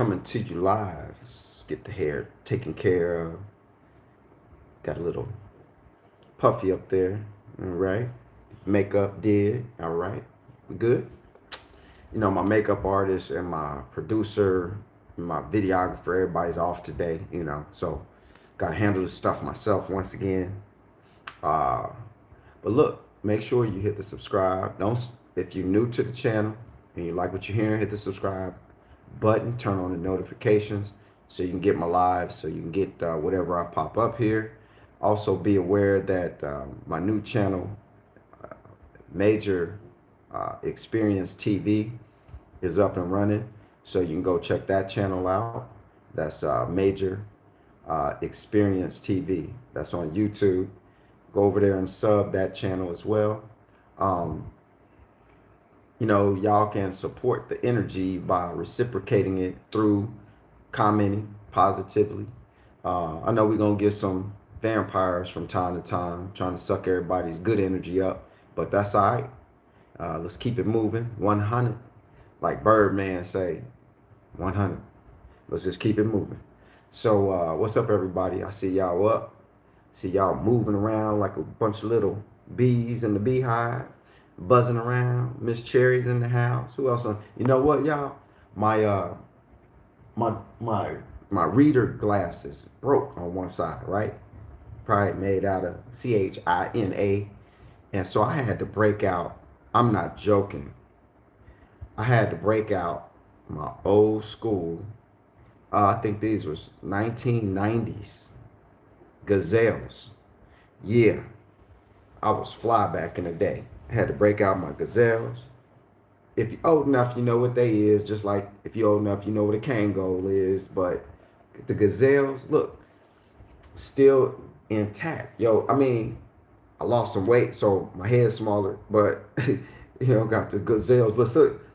coming to you live. Let's get the hair taken care of. Got a little puffy up there. All right. Makeup did. All right. We good? My makeup artist and my producer, and my videographer, everybody's off today, so got to handle this stuff myself once again. Uh, but look, make sure you hit the subscribe. Don't If you're new to the channel and you like what you're hearing, hit the subscribe button, turn on the notifications so you can get my lives, so you can get whatever I pop up here. Also be aware that my new channel, Major Experience TV, is up and running, so you can go check that channel out. That's Major Experience TV. That's on YouTube. Go over there and sub that channel as well. Y'all can support the energy by reciprocating it through commenting positively. I know we're going to get some vampires from time to time trying to suck everybody's good energy up, but that's all right. Let's keep it moving. 100. Like Birdman say, 100. Let's just keep it moving. So, what's up, everybody? I see y'all up. See y'all moving around like a bunch of little bees in the beehive, buzzing around. Miss Cherry's in the house. Who else? You know what, y'all? My reader glasses broke on one side, right? Probably made out of CHINA, and so I had to break out. I'm not joking. I had to break out my old school. I think these was 1990s Gazelles. Yeah, I was fly back in the day. I had to break out my Gazelles. If you're old enough, you know what they is. Just like if you're old enough, you know what a Kangol is. But the Gazelles, look, still intact. Yo, I mean, I lost some weight, so my head's smaller. But got the Gazelles. But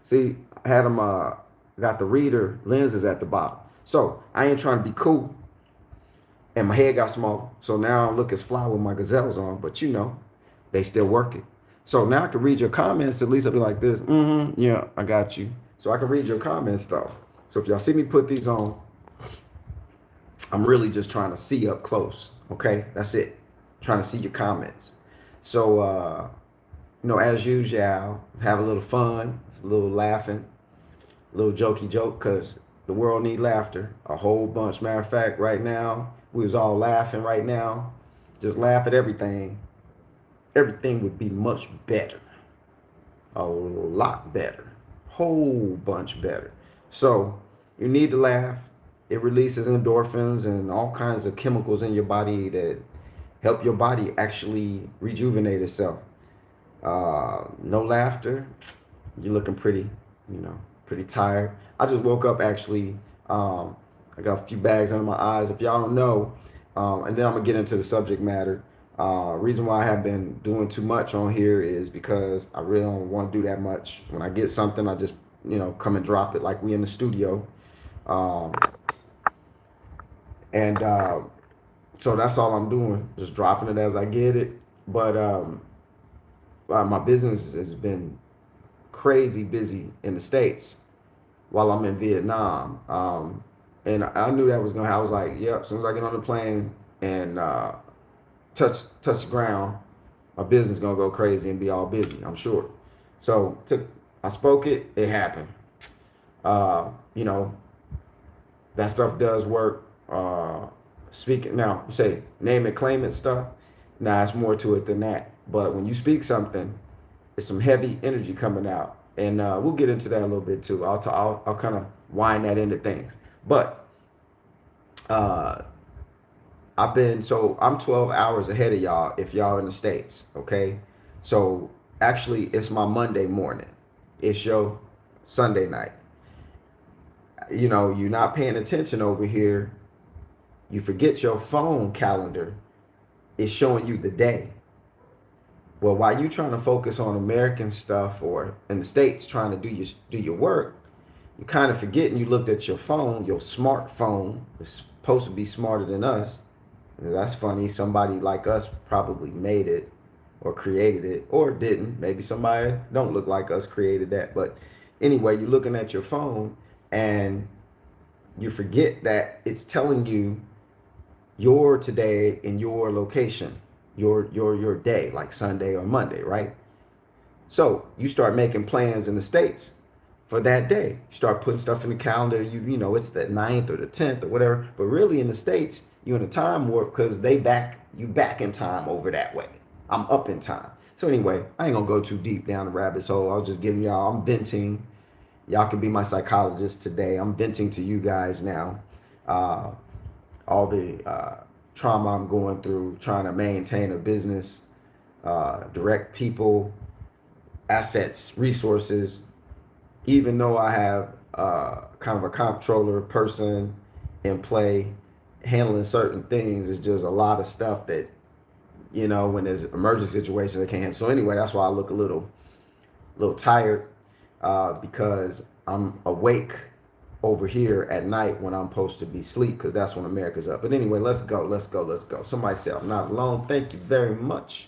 see, I had them. Got the reader lenses at the bottom. So I ain't trying to be cool. And my head got small, so now I look as fly with my Gazelles on, but they still working. So now I can read your comments. At least I'll be like this. Yeah, I got you. So I can read your comments stuff. So if y'all see me put these on, I'm really just trying to see up close. Okay, that's it. Trying to see your comments. So as usual, have a little fun, a little laughing, a little jokey joke, because the world need laughter, a whole bunch. Matter of fact, right now, we was all laughing right now. Just laugh at everything. Everything would be much better. A lot better. Whole bunch better. So, you need to laugh. It releases endorphins and all kinds of chemicals in your body that help your body actually rejuvenate itself. No laughter, you're looking pretty, pretty tired. I just woke up actually. I got a few bags under my eyes. If y'all don't know, and then I'm gonna get into the subject matter. Reason why I have been doing too much on here is because I really don't want to do that much. When I get something, I just come and drop it like we in the studio. And so that's all I'm doing, just dropping it as I get it. But my business has been crazy busy in the States while I'm in Vietnam. And I knew that was gonna happen. I was like, yep, as soon as I get on the plane and touch the ground, my business is gonna go crazy and be all busy, I'm sure. So I spoke it, it happened. That stuff does work. Speaking now, say name it, claim it stuff. Nah, it's more to it than that. But when you speak something, it's some heavy energy coming out, and we'll get into that a little bit too. I'll kind of wind that into things. But I'm 12 hours ahead of y'all if y'all in the States, okay? So actually it's my Monday morning. It's your Sunday night. You're not paying attention over here. You forget your phone calendar is showing you the day. Well, while you trying to focus on American stuff or in the States trying to do your work, you kind of forget and you looked at your phone, your smartphone is supposed to be smarter than us. And that's funny. Somebody like us probably made it or created it or didn't. Maybe somebody don't look like us created that. But anyway, you're looking at your phone and You forget that it's telling you your today in your location, your day, like Sunday or Monday, right? So you start making plans in the States for that day. You start putting stuff in the calendar. You know it's the 9th or the 10th or whatever. But really in the States, you're in a time warp because they back in time over that way. I'm up in time. So anyway, I ain't gonna go too deep down the rabbit hole. I was just giving y'all. I'm venting. Y'all can be my psychologist today. I'm venting to you guys now. Uh, all the trauma I'm going through, trying to maintain a business, direct people, assets, resources, even though I have kind of a comptroller person in play handling certain things, it's just a lot of stuff that, when there's emergency situations, I can't handle. So anyway, that's why I look a little tired because I'm awake over here at night when I'm supposed to be asleep because that's when America's up. But anyway, let's go. Somebody said I'm not alone. Thank you very much.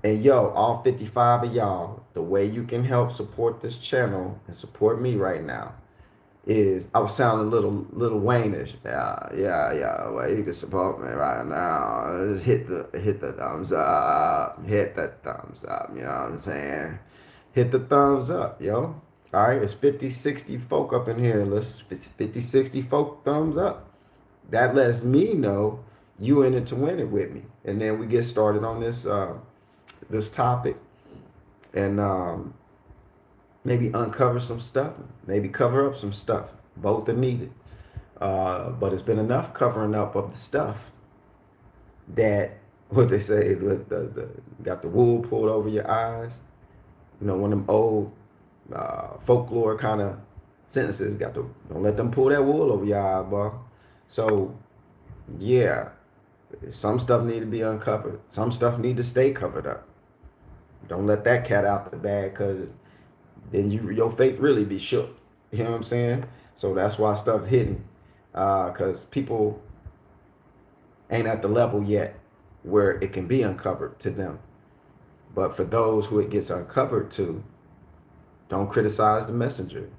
And yo, all 55 of y'all, the way you can help support this channel and support me right now is I was sounding a little Wayne-ish. Yeah. Well, you can support me right now. Just hit the thumbs up. Hit the thumbs up. You know what I'm saying? Hit the thumbs up, yo. All right, it's 50, 60 folk up in here. Let's 50, 60 folk thumbs up. That lets me know you in it to win it with me. And then we get started on this topic and maybe uncover some stuff, maybe cover up some stuff. Both are needed. But it's been enough covering up of the stuff that, what they say, got the wool pulled over your eyes. One of them old folklore kind of sentences. Don't let them pull that wool over your eye, boy. So, yeah, some stuff need to be uncovered. Some stuff need to stay covered up. Don't let that cat out the bag, because then your faith really be shook. You know what I'm saying? So that's why stuff's hidden, because people ain't at the level yet where it can be uncovered to them. But for those who it gets uncovered to, don't criticize the messenger.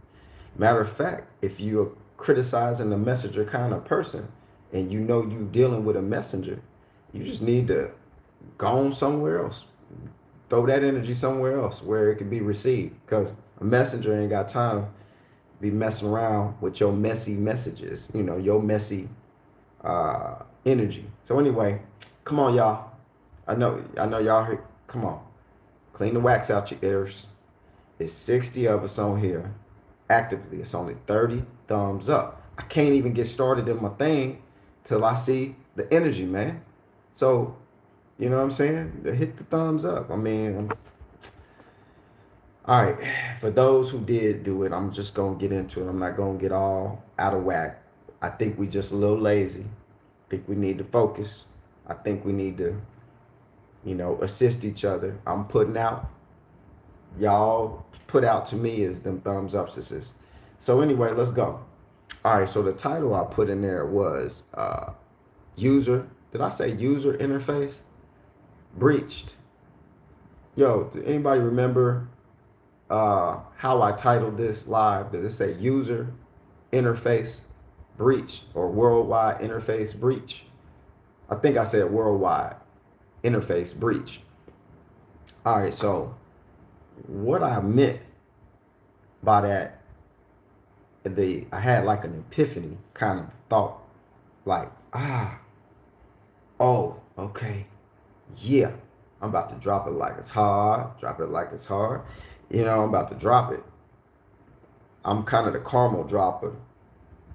Matter of fact, if you're criticizing the messenger kind of person and you know you're dealing with a messenger, you just need to go on somewhere else. Throw that energy somewhere else where it can be received, because a messenger ain't got time to be messing around with your messy messages, your messy energy. So anyway, come on, y'all. I know y'all heard. Come on, clean the wax out your ears. It's 60 of us on here actively. It's only 30 thumbs up. I can't even get started in my thing till I see the energy, man. So, you know what I'm saying? Hit the thumbs up. I mean, all right. For those who did do it, I'm just going to get into it. I'm not going to get all out of whack. I think we just a little lazy. I think we need to focus. I think we need to, assist each other. I'm putting out. Y'all put out to me is them thumbs ups. So anyway, let's go. All right. So the title I put in there was user. Did I say user interface? Breached. Yo, did anybody remember how I titled this live? Does it say user interface breach or worldwide interface breach? I think I said worldwide interface breach. All right, so what I meant by that, I had like an epiphany kind of thought, like, oh, okay, yeah, I'm about to drop it like it's hard, I'm about to drop it. I'm kind of the caramel dropper.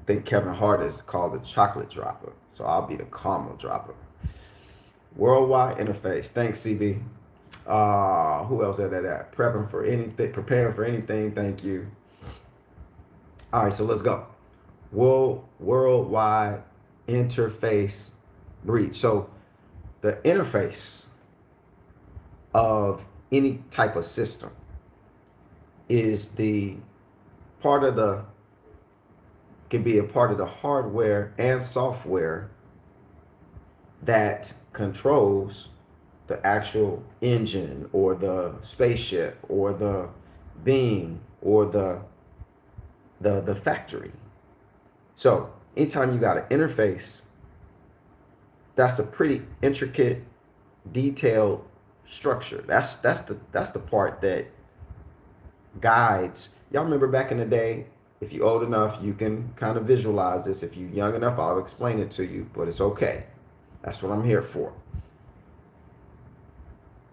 I think Kevin Hart is called the chocolate dropper, so I'll be the caramel dropper. Worldwide interface. Thanks, CB. Who else had that? Preparing for anything. Thank you. All right, so let's go. Worldwide interface breach. So the interface of any type of system is can be a part of the hardware and software that controls the actual engine or the spaceship or the being or the factory. So anytime you got an interface, that's a pretty intricate, detailed structure. That's the part that guides. Y'all remember back in the day? If you're old enough, you can kind of visualize this. If you're young enough, I'll explain it to you, but it's okay. That's what I'm here for.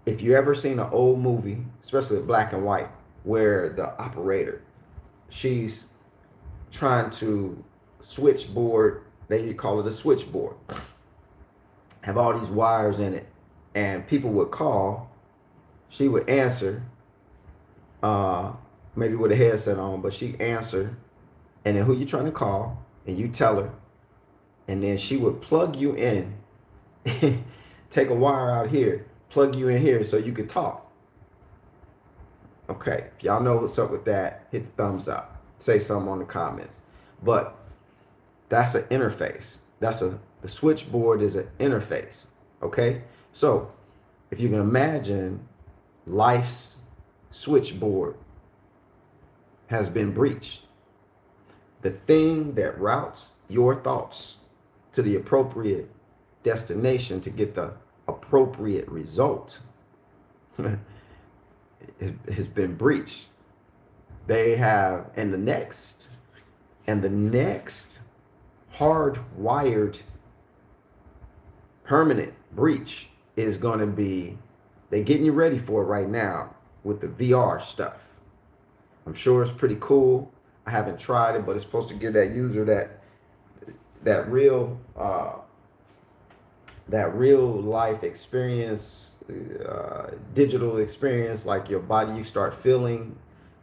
If you ever seen an old movie, especially black and white, where the operator, she's trying to switchboard, they call it a switchboard, have all these wires in it, and people would call, she would answer, maybe with a headset on, but she answer, and then who you trying to call, and you tell her, and then she would plug you in, take a wire out here, plug you in here so you could talk. Okay, if y'all know what's up with that, hit the thumbs up. Say something on the comments. But that's an interface. The switchboard is an interface. Okay? So if you can imagine life's switchboard has been breached. The thing that routes your thoughts to the appropriate destination to get the appropriate result has been breached. They have, and the next hardwired permanent breach is going to be, they're getting you ready for it right now with the VR stuff. I'm sure it's pretty cool. I haven't tried it, but it's supposed to give that user that real life experience, digital experience, like your body, you start feeling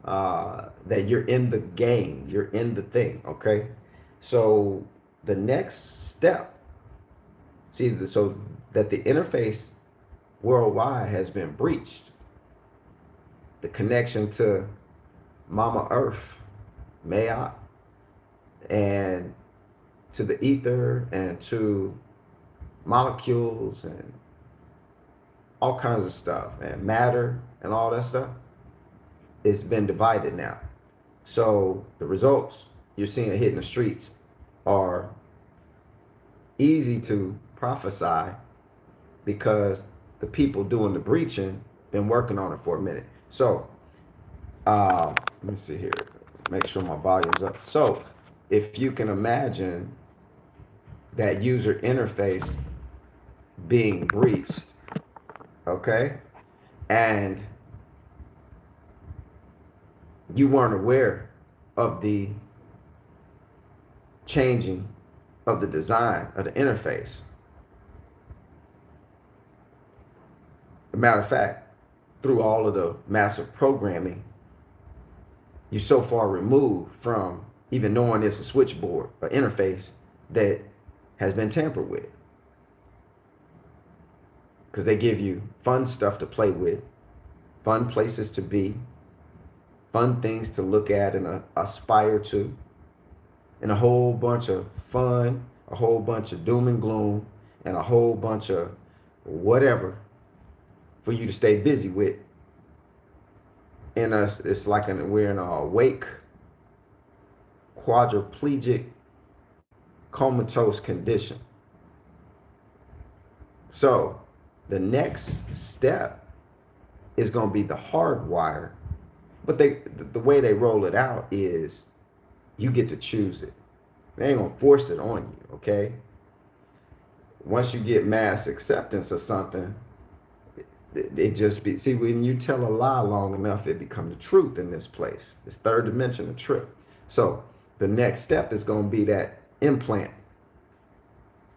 that you're in the game, you're in the thing. Okay, so the next step, so that the interface worldwide has been breached, the connection to Mama Earth, Maya, and to the ether, and to molecules, and all kinds of stuff, and matter, and all that stuff, it's been divided now. So the results you're seeing hitting the streets are easy to prophesy because the people doing the breaching been working on it for a minute. So let me see here, make sure my volume's up. So if you can imagine that user interface being breached, okay, and you weren't aware of the changing of the design of the interface. As a matter of fact, through all of the massive programming, you're so far removed from even knowing it's a switchboard, an interface that has been tampered with. Because they give you fun stuff to play with, fun places to be, fun things to look at and aspire to, and a whole bunch of fun, a whole bunch of doom and gloom, and a whole bunch of whatever for you to stay busy with. And it's like we're in a awake, quadriplegic, comatose condition. So the next step is going to be the hardwire, but the way they roll it out is you get to choose it. They ain't going to force it on you, okay? Once you get mass acceptance of something, it just be, see, when you tell a lie long enough, it becomes the truth in this place. This third dimension of truth. So the next step is going to be that implant.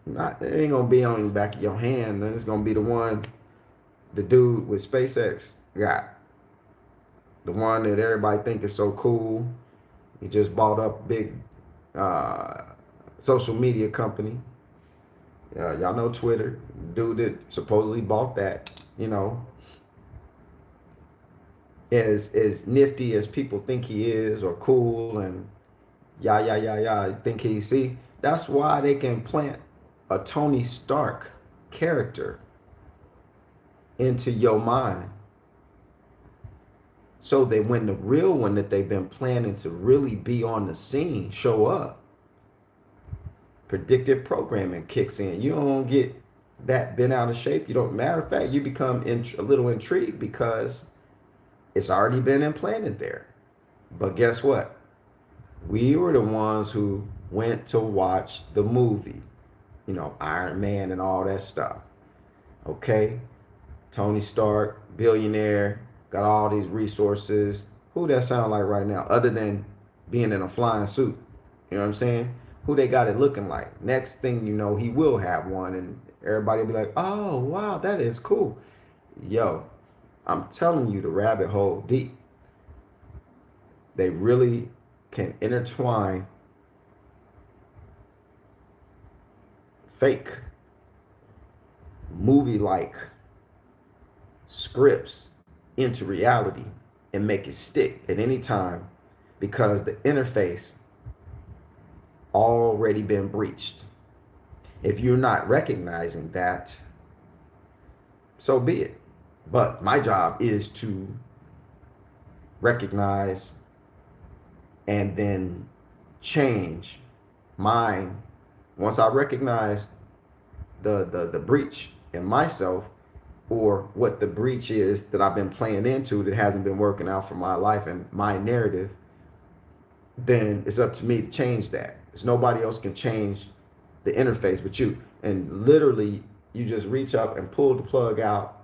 It ain't going to be on the back of your hand. Then it's going to be the one the dude with SpaceX got. The one that everybody think is so cool. He just bought up big social media company. Y'all know Twitter. Dude that supposedly bought that, as nifty as people think he is, or cool, and think he, see, that's why they can plant a Tony Stark character into your mind, so that when the real one that they've been planning to really be on the scene show up, predictive programming kicks in. You don't get that bent out of shape. You don't. Matter of fact, you become a little intrigued because it's already been implanted there. But guess what? We were the ones who went to watch the movie, Iron Man and all that stuff. Okay? Tony Stark, billionaire, got all these resources. Who that sound like right now, other than being in a flying suit? You know what I'm saying? Who they got it looking like? Next thing you know, he will have one, and everybody will be like, oh, wow, that is cool. Yo, I'm telling you, the rabbit hole deep. They really can intertwine fake movie-like scripts into reality and make it stick at any time because the interface already been breached. If you're not recognizing that, so be it. But my job is to recognize and then change mine. Once I recognize the breach in myself, or what the breach is that I've been playing into that hasn't been working out for my life and my narrative, then it's up to me to change that. It's nobody else can change the interface but you. And literally, you just reach up and pull the plug out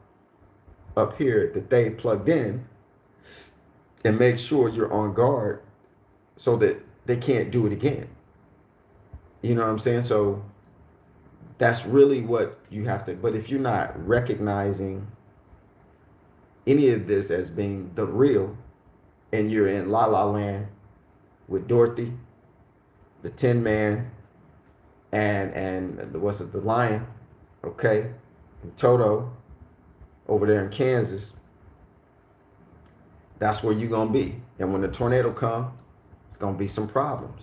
up here that they plugged in and make sure you're on guard so that they can't do it again. You know what I'm saying? So that's really what you have to. But if you're not recognizing any of this as being the real, and you're in La La Land with Dorothy, the Tin Man, and what's it, the Lion, okay, and Toto over there in Kansas, that's where you're gonna be. And when the tornado comes, it's gonna be some problems.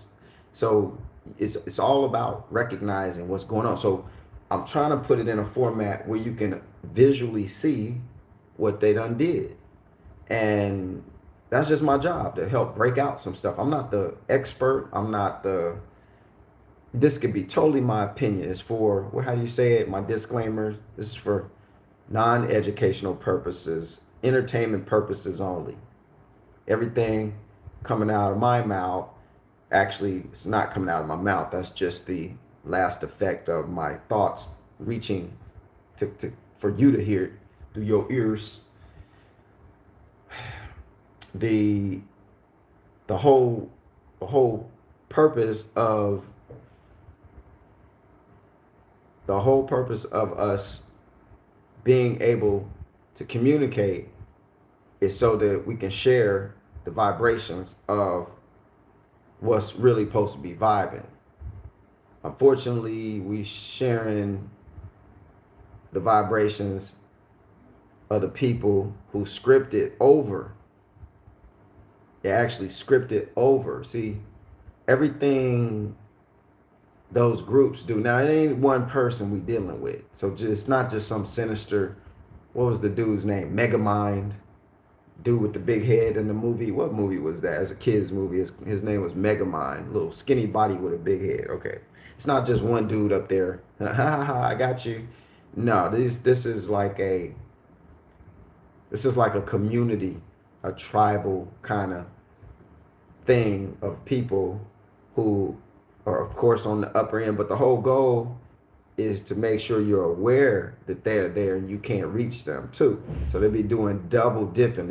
So it's all about recognizing what's going on. So I'm trying to put it in a format where you can visually see what they done did. And that's just my job, to help break out some stuff. I'm not the expert. This could be totally my opinion. It's for, well, how do you say it? My disclaimers. This is for non-educational purposes, entertainment purposes only. Everything coming out of my mouth, actually, it's not coming out of my mouth. That's just the last effect of my thoughts reaching for you to hear it through your ears. The whole purpose of us being able to communicate is so that we can share the vibrations of what's really supposed to be vibing. Unfortunately, we sharing the vibrations of the people who script it over. They actually script it over. See, everything those groups do. Now, it ain't one person we dealing with. So it's not just some sinister, what was the dude's name? Megamind. Dude with the big head in the movie. What movie was that? As a kid's movie. His name was Megamind. Little skinny body with a big head. Okay. It's not just one dude up there. Ha ha ha, I got you. No, this is like a community, a tribal kind of thing of people who are, of course, on the upper end. But the whole goal is to make sure you're aware that they're there and you can't reach them too. So they be doing double dipping.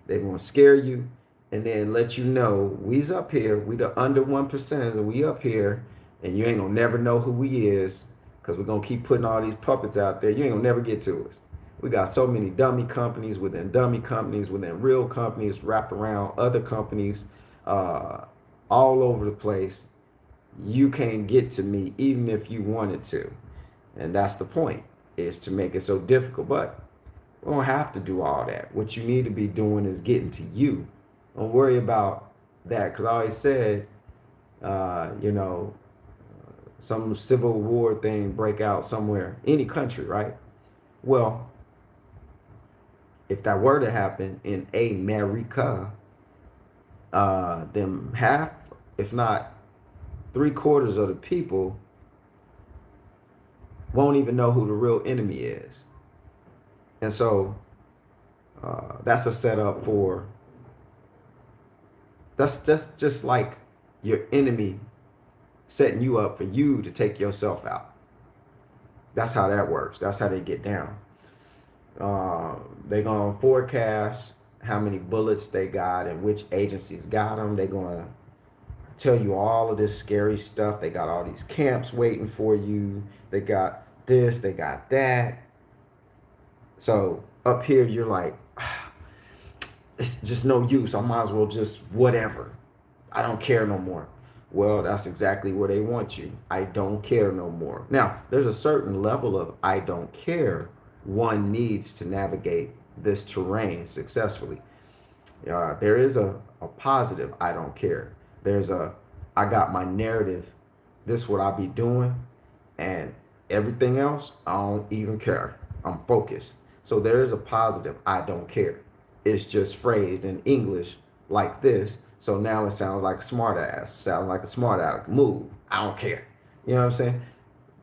They want to scare you and then let you know we's up here. We the under 1%, and we up here, and you ain't gonna never know who we is, because we're gonna keep putting all these puppets out there. You ain't gonna never get to us. We got so many dummy companies within real companies wrapped around other companies, all over the place. You can't get to me even if you wanted to. And that's the point, is to make it so difficult. But we don't have to do all that. What you need to be doing is getting to you. Don't worry about that, because I always said, some civil war thing break out somewhere, any country, right? Well, if that were to happen in America, then half, if not 3/4 of the people won't even know who the real enemy is. And so that's a setup for, that's just like your enemy setting you up for you to take yourself out. That's how that works. That's how they get down. They're going to forecast how many bullets they got and which agencies got them. They're going to tell you all of this scary stuff. They got all these camps waiting for you. They got this, they got that. So up here, you're like, it's just no use. I might as well just whatever. I don't care no more. Well, that's exactly where they want you. I don't care no more. Now, there's a certain level of I don't care one needs to navigate this terrain successfully. There is a positive I don't care. There's a I got my narrative. This is what I be doing, and everything else I don't even care. I'm focused. So there is a positive I don't care. It's just phrased in English like this. So now it sounds like a smart ass. Sounds like a smart aleck move. I don't care. You know what I'm saying?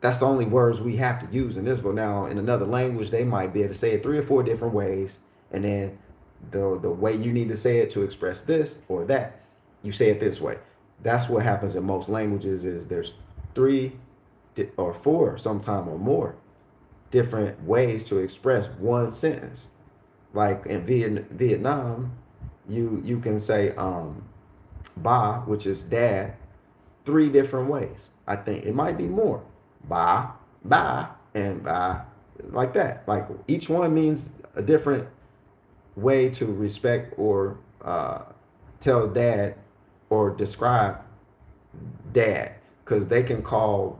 That's the only words we have to use in this. But now in another language, they might be able to say it 3 or 4 different ways, and then the way you need to say it to express this or that, you say it this way. That's what happens in most languages. Is there's 3 or 4, sometime or more, different ways to express one sentence. Like in Vietnam, you can say ba, which is dad, 3 different ways. I think it might be more. Ba, ba, and ba, like that. Like each one means a different way to respect or tell dad or describe dad, because they can call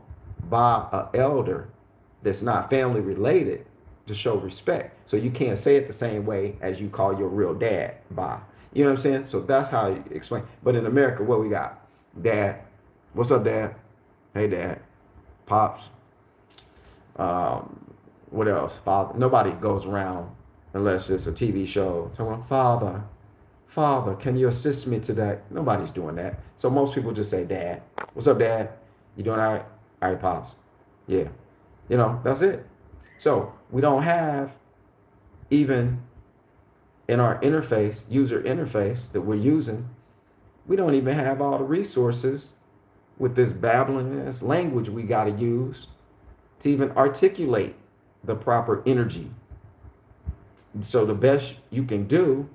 ba a elder that's not family related to show respect. So you can't say it the same way as you call your real dad ba. You know what I'm saying? So that's how you explain. But in America, what we got? Dad. What's up, dad? Hey, dad. Pops. What else? Father. Nobody goes around unless it's a TV show. Someone, father, father, can you assist me today? Nobody's doing that. So most people just say, dad. What's up, dad? You doing all right? All right, pops. Yeah. You know, that's it. So we don't have, even in our interface, user interface that we're using, we don't even have all the resources with this babbling ass language we got to use to even articulate the proper energy. So the best you can do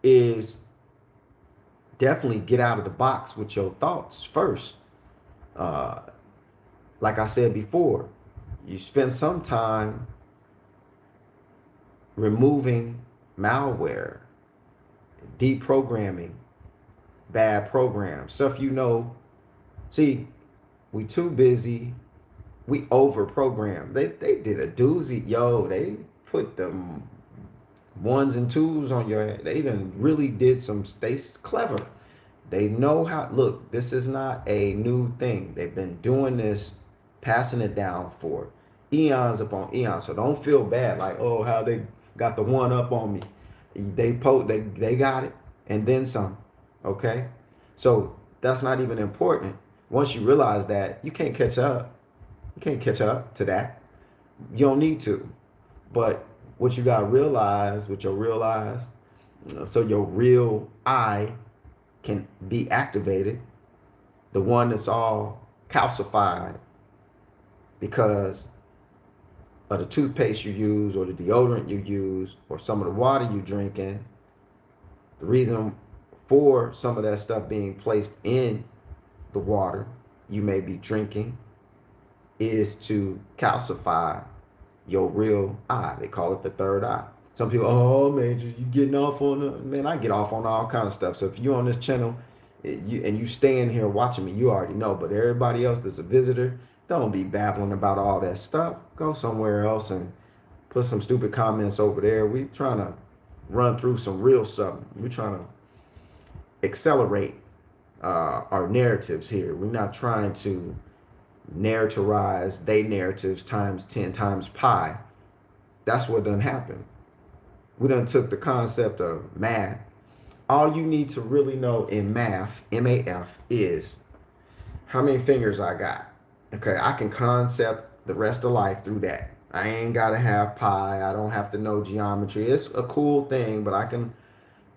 is definitely get out of the box with your thoughts first. Like I said before, you spend some time removing malware, deprogramming bad programs, stuff you know. See, we too busy. We over program. They did a doozy, yo. They put the ones and twos on your head. They done really did some. They clever. They know how. Look, this is not a new thing. They've been doing this, passing it down for eons upon eons. So don't feel bad like, oh, how they got the one up on me. They got it and then some. Okay, so that's not even important. Once you realize that, you can't catch up. You can't catch up to that. You don't need to. But what you gotta realize with your real eyes, so your real eye can be activated, the one that's all calcified because of the toothpaste you use or the deodorant you use or some of the water you drinking. The reason for some of that stuff being placed in the water you may be drinking is to calcify your real eye. They call it the third eye. Some people, oh, Major, you getting off on the, man, I get off on all kind of stuff. So if you're on this channel and you stay in here watching me, you already know. But everybody else that's a visitor, don't be babbling about all that stuff. Go somewhere else and put some stupid comments over there. We trying to run through some real stuff. We're trying to accelerate our narratives here. We're not trying to narrativize they narratives times 10 times pi. That's what done happened. We done took the concept of math. All you need to really know in math, MAF, is how many fingers I got. Okay, I can concept the rest of life through that. I ain't gotta have pi. I don't have to know geometry. It's a cool thing, but I can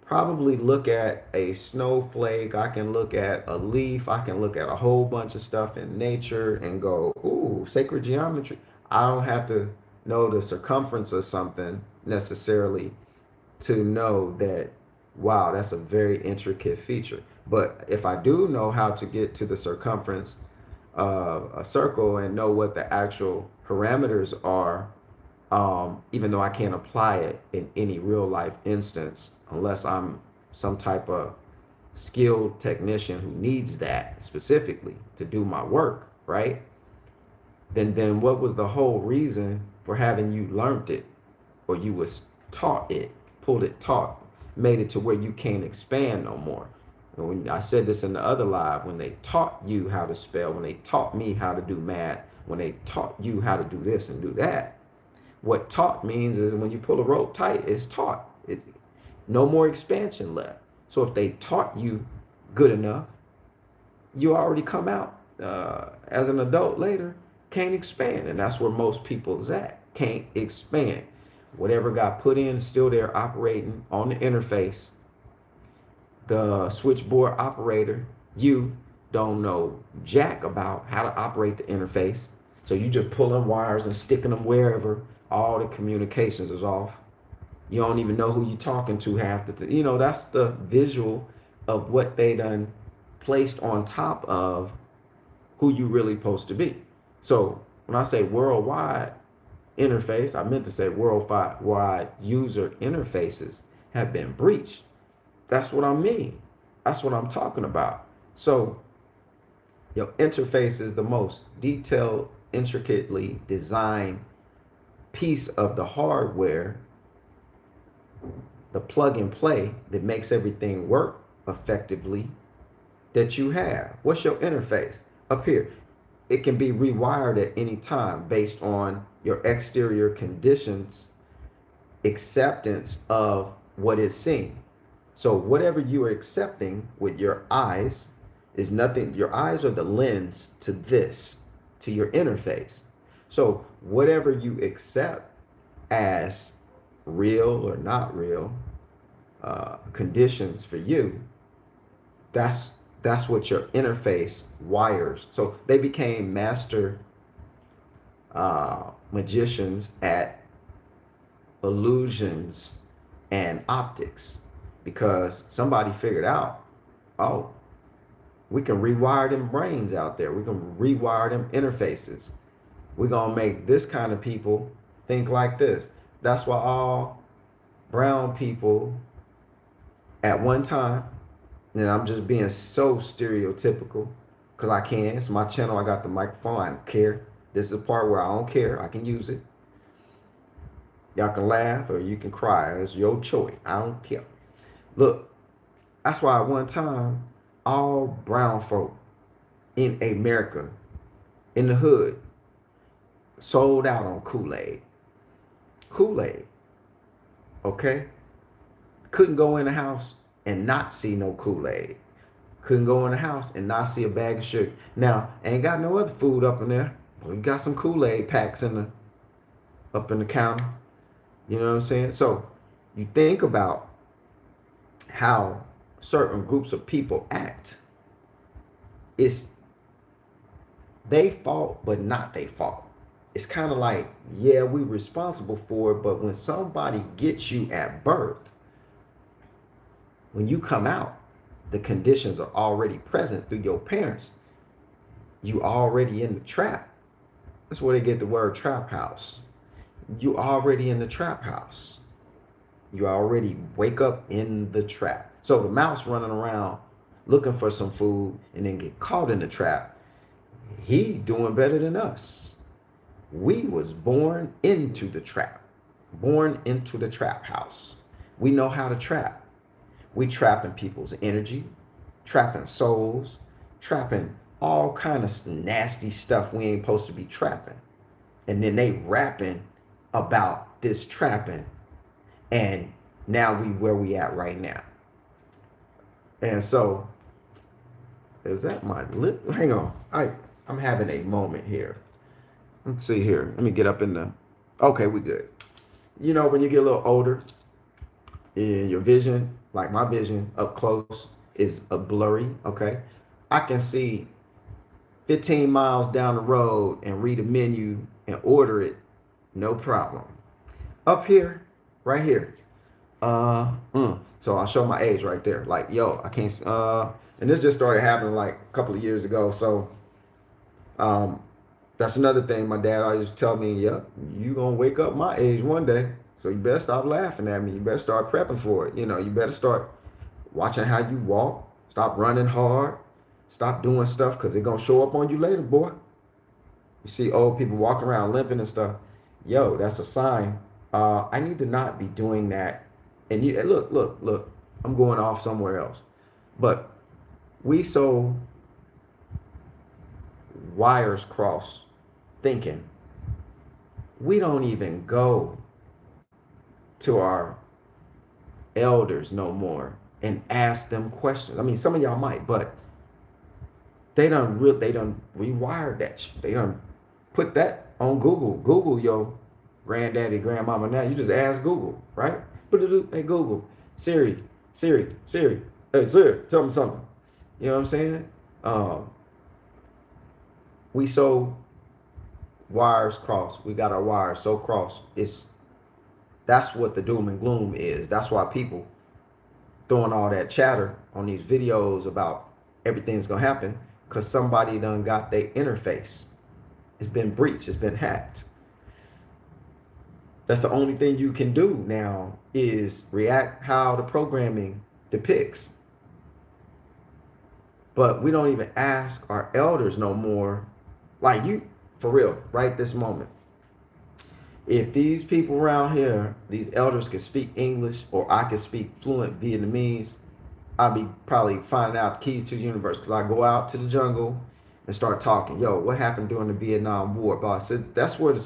probably look at a snowflake. I can look at a leaf. I can look at a whole bunch of stuff in nature and go, ooh, sacred geometry. I don't have to know the circumference of something necessarily to know that, wow, that's a very intricate feature. But if I do know how to get to the circumference of a circle and know what the actual parameters are, even though I can't apply it in any real life instance unless I'm some type of skilled technician who needs that specifically to do my work, right? Then what was the whole reason for having you learned it, or you was taught it, pulled it taught, made it to where you can't expand no more? And when I said this in the other live, when they taught you how to spell, when they taught me how to do math, when they taught you how to do this and do that, what taught means is when you pull a rope tight, it's taut. No more expansion left. So if they taught you good enough, you already come out as an adult later, can't expand. And that's where most people's at, can't expand. Whatever got put in is still there operating on the interface. The switchboard operator, you don't know jack about how to operate the interface. So you just pulling wires and sticking them wherever. All the communications is off. You don't even know who you're talking to half the time. You know, that's the visual of what they done placed on top of who you really supposed to be. So when I say worldwide interface, I meant to say worldwide user interfaces have been breached. That's what I mean. That's what I'm talking about. So your interface is the most detailed, intricately designed piece of the hardware, the plug and play that makes everything work effectively that you have. What's your interface? Up here. It can be rewired at any time based on your exterior conditions, acceptance of what is seen. So whatever you are accepting with your eyes is nothing. Your eyes are the lens to this, to your interface. So whatever you accept as real or not real conditions for you, that's what your interface wires. So they became master magicians at illusions and optics, because somebody figured out, oh, we can rewire them brains out there. We can rewire them interfaces. We're going to make this kind of people think like this. That's why all brown people at one time, and I'm just being so stereotypical because I can. It's my channel. I got the microphone. I don't care. This is the part where I don't care. I can use it. Y'all can laugh or you can cry. It's your choice. I don't care. Look, that's why at one time, all brown folk in America, in the hood, sold out on Kool-Aid. Kool-Aid. Okay? Couldn't go in the house and not see no Kool-Aid. Couldn't go in the house and not see a bag of sugar. Now, ain't got no other food up in there. We got some Kool-Aid packs up in the counter. You know what I'm saying? So you think about how certain groups of people act. It's they fault, but not they fault. It's kind of like, yeah, we're responsible for it, but when somebody gets you at birth, when you come out, the conditions are already present through your parents. You already in the trap. That's where they get the word trap house. You already in the trap house. You already wake up in the trap. So the mouse running around looking for some food and then get caught in the trap, he doing better than us. We was born into the trap. Born into the trap house. We know how to trap. We trapping people's energy, trapping souls, trapping all kind of nasty stuff we ain't supposed to be trapping. And then they rapping about this trapping, and now we where we at right now. And so, is that my lip? Hang on, I'm having a moment here. Let's see here. Let me get up in the. Okay, we good. You know, when you get a little older, your vision, like my vision up close, is a blurry. Okay, I can see 15 miles down the road and read a menu and order it, no problem. Up here, right here, so I'll show my age right there. Like, yo, I can't. And this just started happening like a couple of years ago. So, um, that's another thing. My dad always tell me, yep, you gonna wake up my age one day. So you better stop laughing at me. You better start prepping for it. You know, you better start watching how you walk. Stop running hard. Stop doing stuff because it's gonna show up on you later, boy. You see old people walking around limping and stuff. Yo, that's a sign. I need to not be doing that. And you look. I'm going off somewhere else. But we so wires cross thinking. We don't even go to our elders no more and ask them questions. I mean, some of y'all might, but they done rewired that. They done put that on Google. Google your granddaddy, grandmama. Now you just ask Google, right? Hey Google, Siri. Hey Siri, tell me something. You know what I'm saying? Um, we so wires crossed. We got our wires so crossed. That's what the doom and gloom is. That's why people throwing all that chatter on these videos about everything's gonna happen because somebody done got their interface. It's been breached. It's been hacked. That's the only thing you can do now is react how the programming depicts. But we don't even ask our elders no more. Like you, for real, right this moment. If these people around here, these elders could speak English or I could speak fluent Vietnamese, I'd be probably finding out the keys to the universe because I go out to the jungle and start talking. Yo, what happened during the Vietnam War? But I said that's where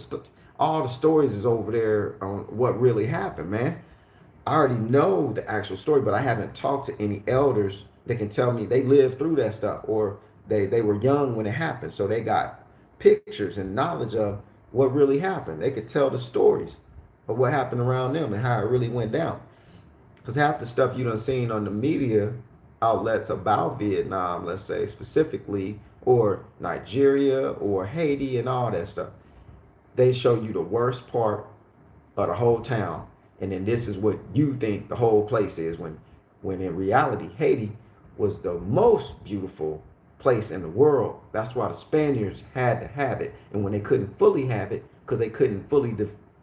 all the stories is over there on what really happened, man. I already know the actual story, but I haven't talked to any elders that can tell me they lived through that stuff or they were young when it happened. So they got pictures and knowledge of what really happened. They could tell the stories of what happened around them and how it really went down. Because half the stuff you done seen on the media outlets about Vietnam, let's say specifically, or Nigeria or Haiti and all that stuff, they show you the worst part of the whole town. And then this is what you think the whole place is when in reality, Haiti was the most beautiful place in the world. That's why the Spaniards had to have it. And when they couldn't fully have it, because they couldn't fully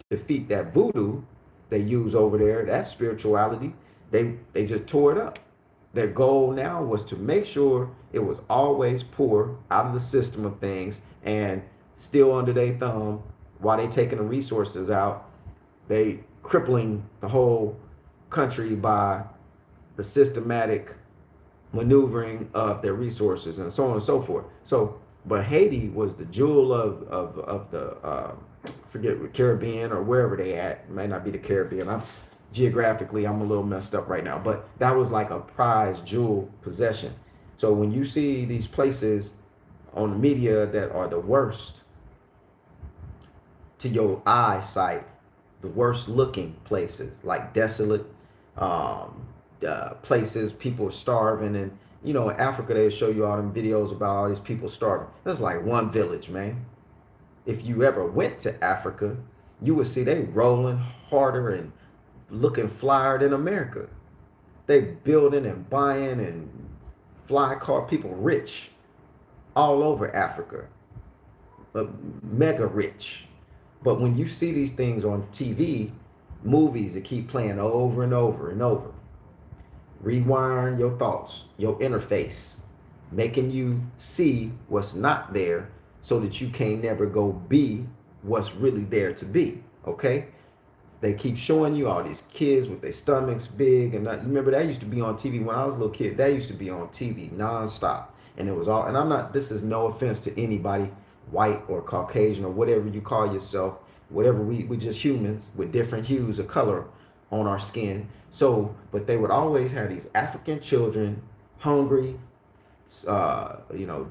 defeat that voodoo they use over there, that spirituality, they just tore it up. Their goal now was to make sure it was always poor out of the system of things and still under their thumb while they taking the resources out. They crippling the whole country by the systematic maneuvering of their resources and so on and so forth. So, but Haiti was the jewel of the forget Caribbean or wherever they at. It may not be the Caribbean. I'm a little messed up right now, but that was like a prized jewel possession. So when you see these places on the media that are the worst to your eyesight, the worst looking places, like desolate places, people are starving, and you know, in Africa they show you all them videos about all these people starving. That's like one village, man. If you ever went to Africa, you would see they rolling harder and looking flyer than America. They building and buying and fly car, people rich all over Africa, mega rich. But when you see these things on TV, movies that keep playing over and over and over, rewiring your thoughts, your interface, making you see what's not there so that you can't never go be what's really there to be, okay? They keep showing you all these kids with their stomachs big and that. Remember that used to be on TV when I was a little kid. That used to be on TV nonstop, and it was all. And I'm not. This is no offense to anybody, white or Caucasian or whatever you call yourself. Whatever we just humans with different hues of color on our skin. So, but they would always have these African children hungry,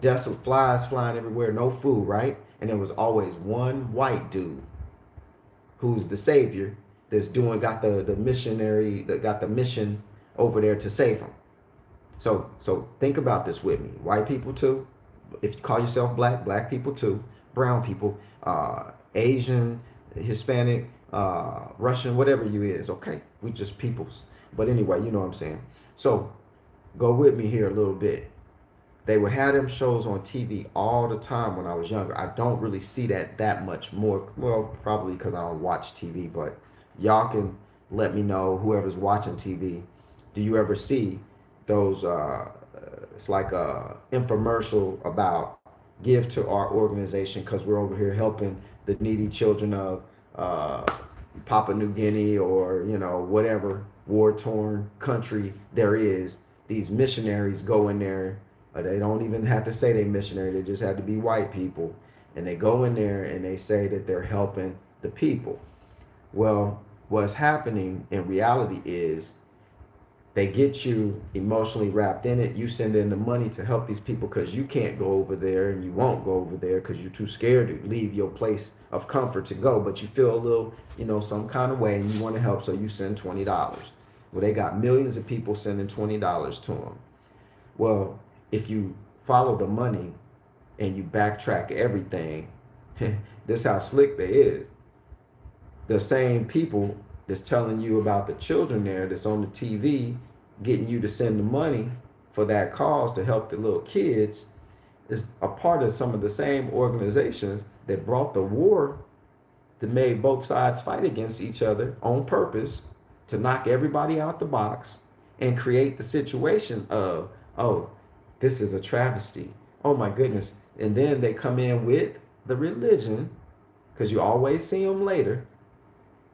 desolate flies flying everywhere, no food, right? And there was always one white dude who's the savior that's doing got the missionary that got the mission over there to save them. So think about this with me. White people too. If you call yourself black, black people too. Brown people, Asian, Hispanic, Russian, whatever you is. Okay, we just peoples. But anyway, you know what I'm saying. So go with me here a little bit. They would have them shows on TV all the time when I was younger. I don't really see that much more. Well, probably because I don't watch TV. But y'all can let me know, whoever's watching TV, do you ever see those? It's like a infomercial about give to our organization because we're over here helping the needy children of Papua New Guinea, or whatever war torn country there is. These missionaries go in there. They don't even have to say they missionary. They just have to be white people, and they go in there and they say that they're helping the people. Well, what's happening in reality is they get you emotionally wrapped in it. You send in the money to help these people because you can't go over there, and you won't go over there because you're too scared to leave your place of comfort to go. But you feel a little, some kind of way, and you want to help, so you send $20. Well, they got millions of people sending $20 to them. Well, if you follow the money and you backtrack everything, this how slick they is. The same people that's telling you about the children there that's on the TV, getting you to send the money for that cause to help the little kids, is a part of some of the same organizations that brought the war, that made both sides fight against each other on purpose to knock everybody out the box and create the situation of, oh, this is a travesty. Oh my goodness. And then they come in with the religion, because you always see them later.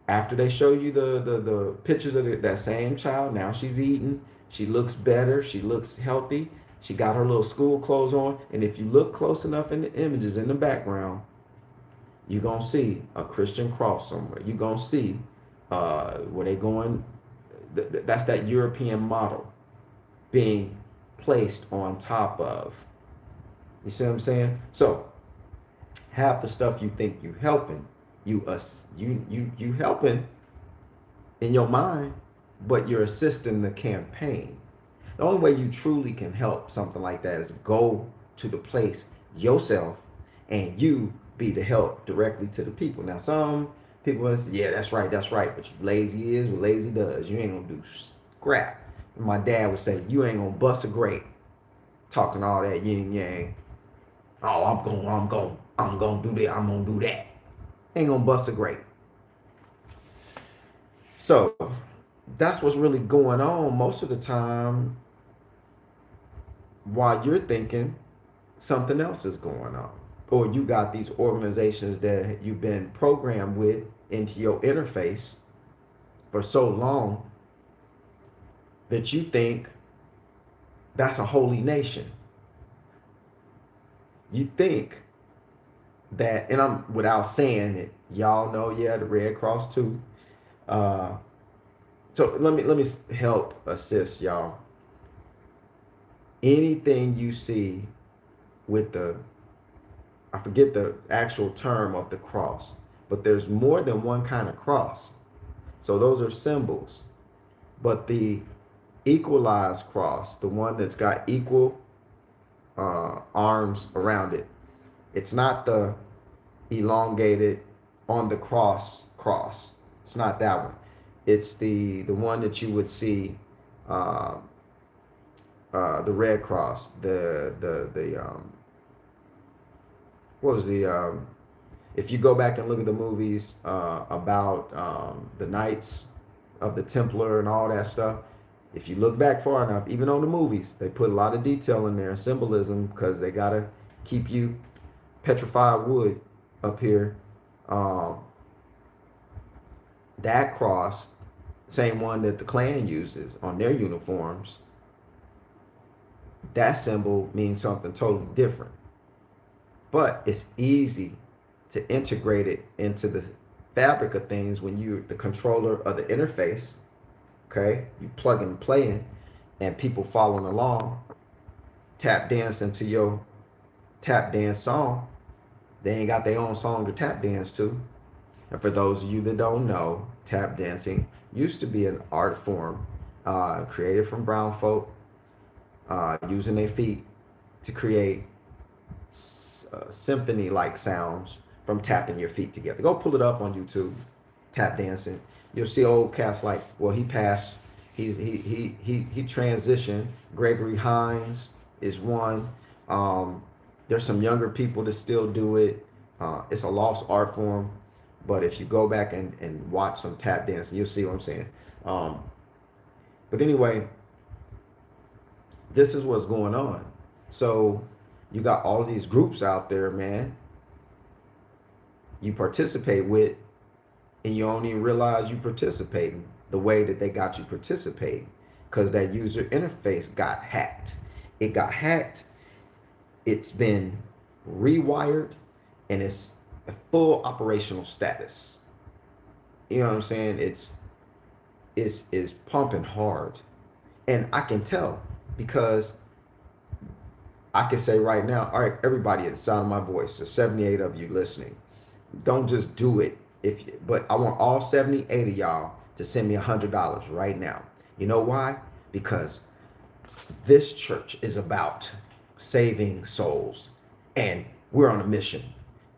After they show you the pictures of that same child, now she's eating, she looks better, she looks healthy, she got her little school clothes on. And if you look close enough in the images in the background, you're going to see a Christian cross somewhere. You're going to see where they going, that's that European model being placed on top of. You see what I'm saying? So half the stuff you think you helping, you helping in your mind, but you're assisting the campaign. The only way you truly can help something like that is to go to the place yourself and you be the help directly to the people. Now some people will say, yeah, that's right, but you lazy is what lazy does. You ain't gonna do scrap. My dad would say, you ain't gonna bust a grape talking all that yin yang. Oh, I'm gonna do that, I'm gonna do that. Ain't gonna bust a grape. So that's what's really going on most of the time, while you're thinking something else is going on. Or you got these organizations that you've been programmed with into your interface for so long that you think that's a holy nation. You think that, and I'm without saying it, y'all know, yeah, the Red Cross too. So let me help assist y'all. Anything you see with I forget the actual term of the cross, but there's more than one kind of cross. So those are symbols. But the equalized cross, the one that's got equal arms around it, it's not the elongated on the cross. It's not that one. It's the one that you would see, the Red Cross, what was the if you go back and look at the movies about the Knights of the Templar and all that stuff, if you look back far enough, even on the movies, they put a lot of detail in there, symbolism, because they gotta keep you petrified wood up here. That cross, same one that the Klan uses on their uniforms, that symbol means something totally different. But it's easy to integrate it into the fabric of things when you're the controller of the interface. Okay, you plug and play in, and people following along tap dancing to your tap dance song. They ain't got their own song to tap dance to. And for those of you that don't know, tap dancing used to be an art form created from brown folk using their feet to create symphony-like sounds from tapping your feet together. Go pull it up on YouTube, tap dancing. You'll see old cats like, well, he passed. He transitioned. Gregory Hines is one. There's some younger people that still do it. It's a lost art form, but if you go back and watch some tap dancing, you'll see what I'm saying. But anyway, this is what's going on. So you got all these groups out there, man, you participate with, and you don't even realize you participating the way that they got you participating, because that user interface got hacked. It got hacked. It's been rewired, and it's a full operational status. You know what I'm saying? It's pumping hard, and I can tell because I can say right now, all right, everybody at the sound of my voice, the 78 of you listening, don't just do it. But I want all 78 of y'all to send me $100 right now. You know why? Because this church is about saving souls, and we're on a mission.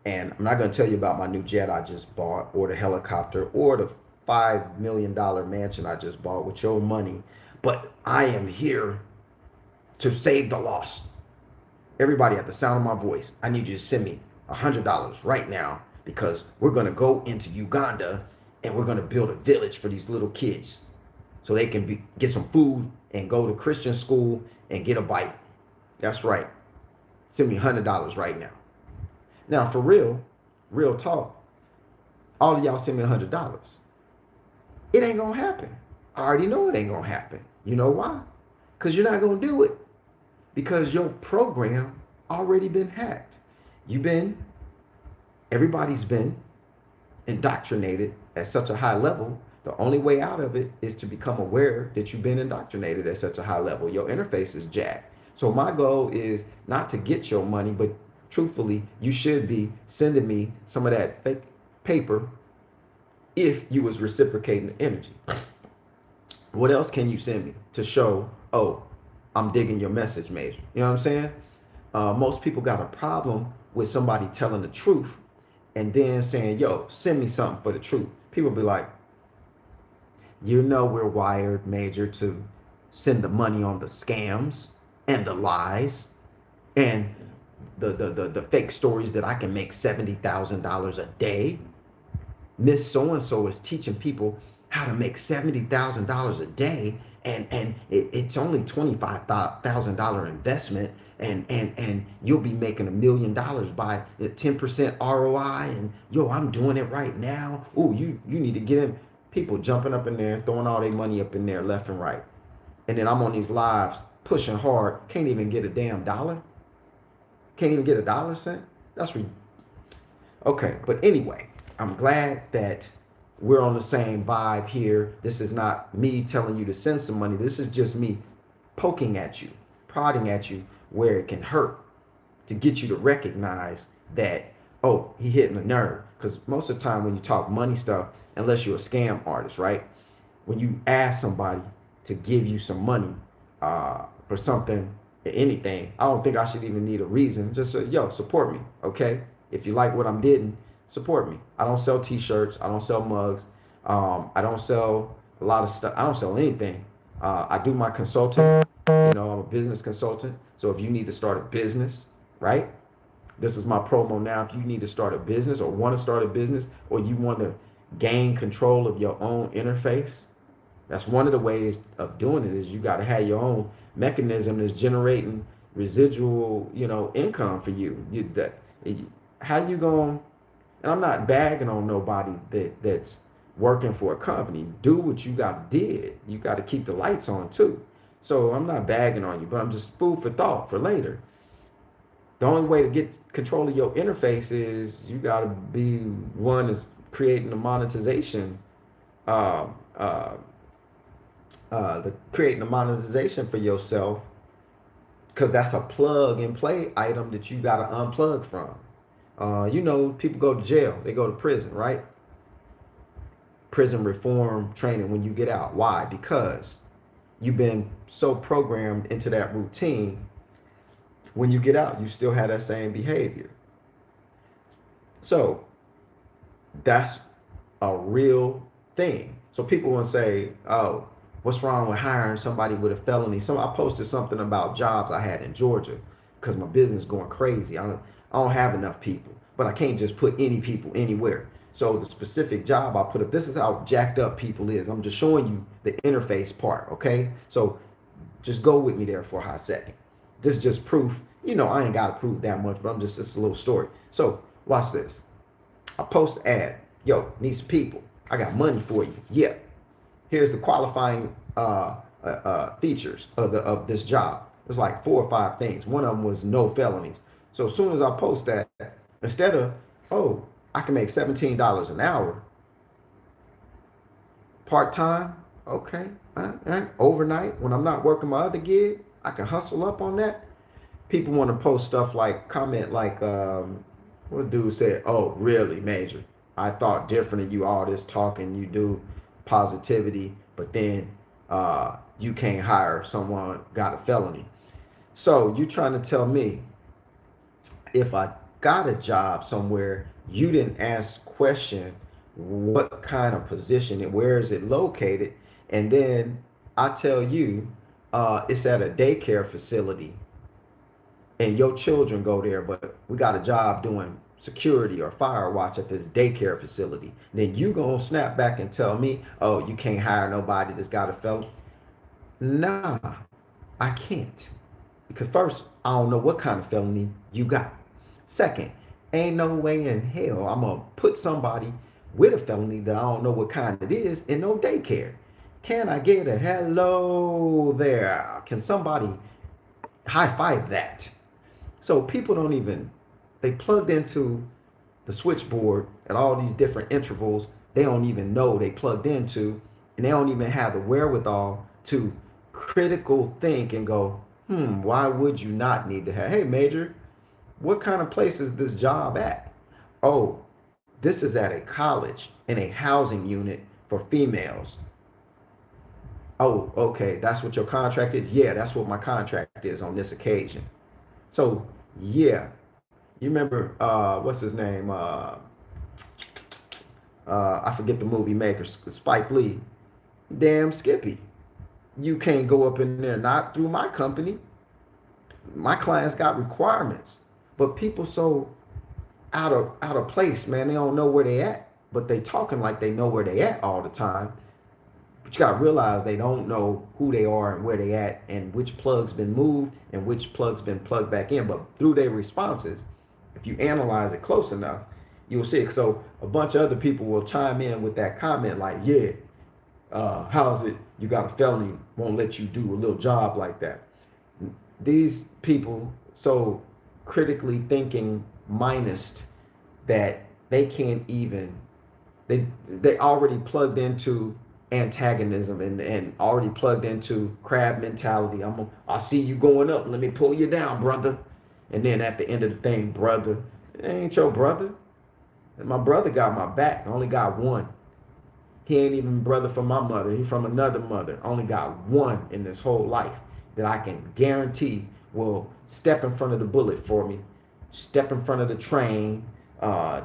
And I'm not going to tell you about my new jet I just bought, or the helicopter, or the $5 million mansion I just bought with your money, but I am here to save the lost. Everybody at the sound of my voice, I need you to send me $100 right now, because we're going to go into Uganda and we're going to build a village for these little kids so they can get some food and go to Christian school and get a Bible. That's right. Send me $100 right now. Now, for real talk, all of y'all send me $100. It ain't going to happen. I already know it ain't going to happen. You know why? Because you're not going to do it. Because your program already been hacked. Everybody's been indoctrinated at such a high level. The only way out of it is to become aware that you've been indoctrinated at such a high level. Your interface is jacked. So my goal is not to get your money, but truthfully, you should be sending me some of that fake paper if you was reciprocating the energy. What else can you send me to show, oh, I'm digging your message, Major? You know what I'm saying? Most people got a problem with somebody telling the truth and then saying, yo, send me something for the truth. People be like, you know, we're wired, Major, to send the money on the scams and the lies and the fake stories that I can make $70,000 a day. Miss So-and-so is teaching people how to make $70,000 a day, and it's only $25,000 investment, and you'll be making $1 million by the 10% ROI, and yo, I'm doing it right now. Oh, you need to get in. People jumping up in there, throwing all their money up in there left and right. And then I'm on these lives pushing hard, can't even get a damn dollar. Can't even get a dollar cent. That's okay. But anyway, I'm glad that we're on the same vibe here. This is not me telling you to send some money. This is just me poking at you, prodding at you where it can hurt, to get you to recognize that, oh, he hitting a nerve. Because most of the time when you talk money stuff, unless you're a scam artist, right? When you ask somebody to give you some money for something, anything, I don't think I should even need a reason. Just say, yo, support me, okay? If you like what I'm getting, support me. I don't sell t-shirts. I don't sell mugs. I don't sell a lot of stuff. I don't sell anything. I do my consulting. You know, I'm a business consultant. So if you need to start a business, right? This is my promo now. If you need to start a business or want to start a business, or you want to gain control of your own interface, that's one of the ways of doing it. Is you got to have your own mechanism that's generating residual, income for you. How you going? And I'm not bagging on nobody that's working for a company. Do what you got to did. You got to keep the lights on too. So I'm not bagging on you, but I'm just food for thought for later. The only way to get control of your interface is you got to be one that's creating the monetization, creating the monetization for yourself because that's a plug and play item that you got to unplug from. People go to jail, they go to prison, right? Prison reform training when you get out. Why? Because you've been so programmed into that routine. When you get out, you still have that same behavior. So that's a real thing. So people want to say, oh, what's wrong with hiring somebody with a felony? So I posted something about jobs I had in Georgia because my business is going crazy. I don't have enough people, but I can't just put any people anywhere. So the specific job I put up, this is how jacked up people is. I'm just showing you the interface part, okay? So just go with me there for a hot second. This is just proof. I ain't got to prove that much, but it's a little story. So watch this. I post an ad. Yo, need some people. I got money for you. Yeah. Here's the qualifying features of this job. There's like 4 or 5 things. One of them was no felonies. So as soon as I post that, instead of, oh, I can make $17 an hour, part-time, okay, overnight, when I'm not working my other gig, I can hustle up on that. People want to post stuff like, comment like, what dude said, oh, really, Major? I thought different of you, all this talking you do, positivity, but then you can't hire someone got a felony. So you trying to tell me if I got a job somewhere, you didn't ask question what kind of position and where is it located, and then I tell you it's at a daycare facility and your children go there, but we got a job doing security or fire watch at this daycare facility. Then you gonna snap back and tell me, oh, you can't hire nobody that's got a felony? Nah, I can't. Because first, I don't know what kind of felony you got. Second, ain't no way in hell I'm gonna put somebody with a felony that I don't know what kind it is in no daycare. Can I get a hello there? Can somebody high five that? So people don't even, they plugged into the switchboard at all these different intervals they don't even know they plugged into, and they don't even have the wherewithal to critical think and go, why would you not need to have, hey, Major, what kind of place is this job at? Oh, this is at a college in a housing unit for females. Oh, okay, that's what your contract is? Yeah, that's what my contract is on this occasion. So, yeah, you remember, what's his name? I forget the movie maker, Spike Lee. Damn Skippy. You can't go up in there, not through my company. My clients got requirements. But people so out of place, man, they don't know where they at. But they talking like they know where they at all the time. But you gotta realize they don't know who they are and where they at and which plug's been moved and which plug's been plugged back in. But through their responses, if you analyze it close enough, you'll see it. So a bunch of other people will chime in with that comment like, yeah, how's it you got a felony, won't let you do a little job like that. These people so critically thinking minused that they can't even, they already plugged into antagonism and already plugged into crab mentality. I see you going up, let me pull you down, brother. And then at the end of the thing, brother, it ain't your brother. My brother got my back. I only got one. He ain't even brother from my mother. He from another mother. I only got one in this whole life that I can guarantee will step in front of the bullet for me, step in front of the train,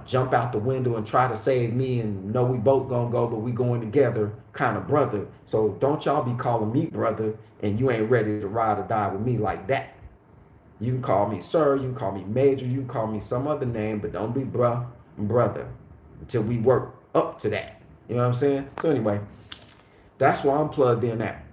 jump out the window and try to save me, and know we both gonna go, but we going together kind of brother. So don't y'all be calling me brother and you ain't ready to ride or die with me like that. You can call me sir, you can call me major, you can call me some other name, but don't be brother until we work up to that. You know what I'm saying? So anyway, that's why I'm plugged in at.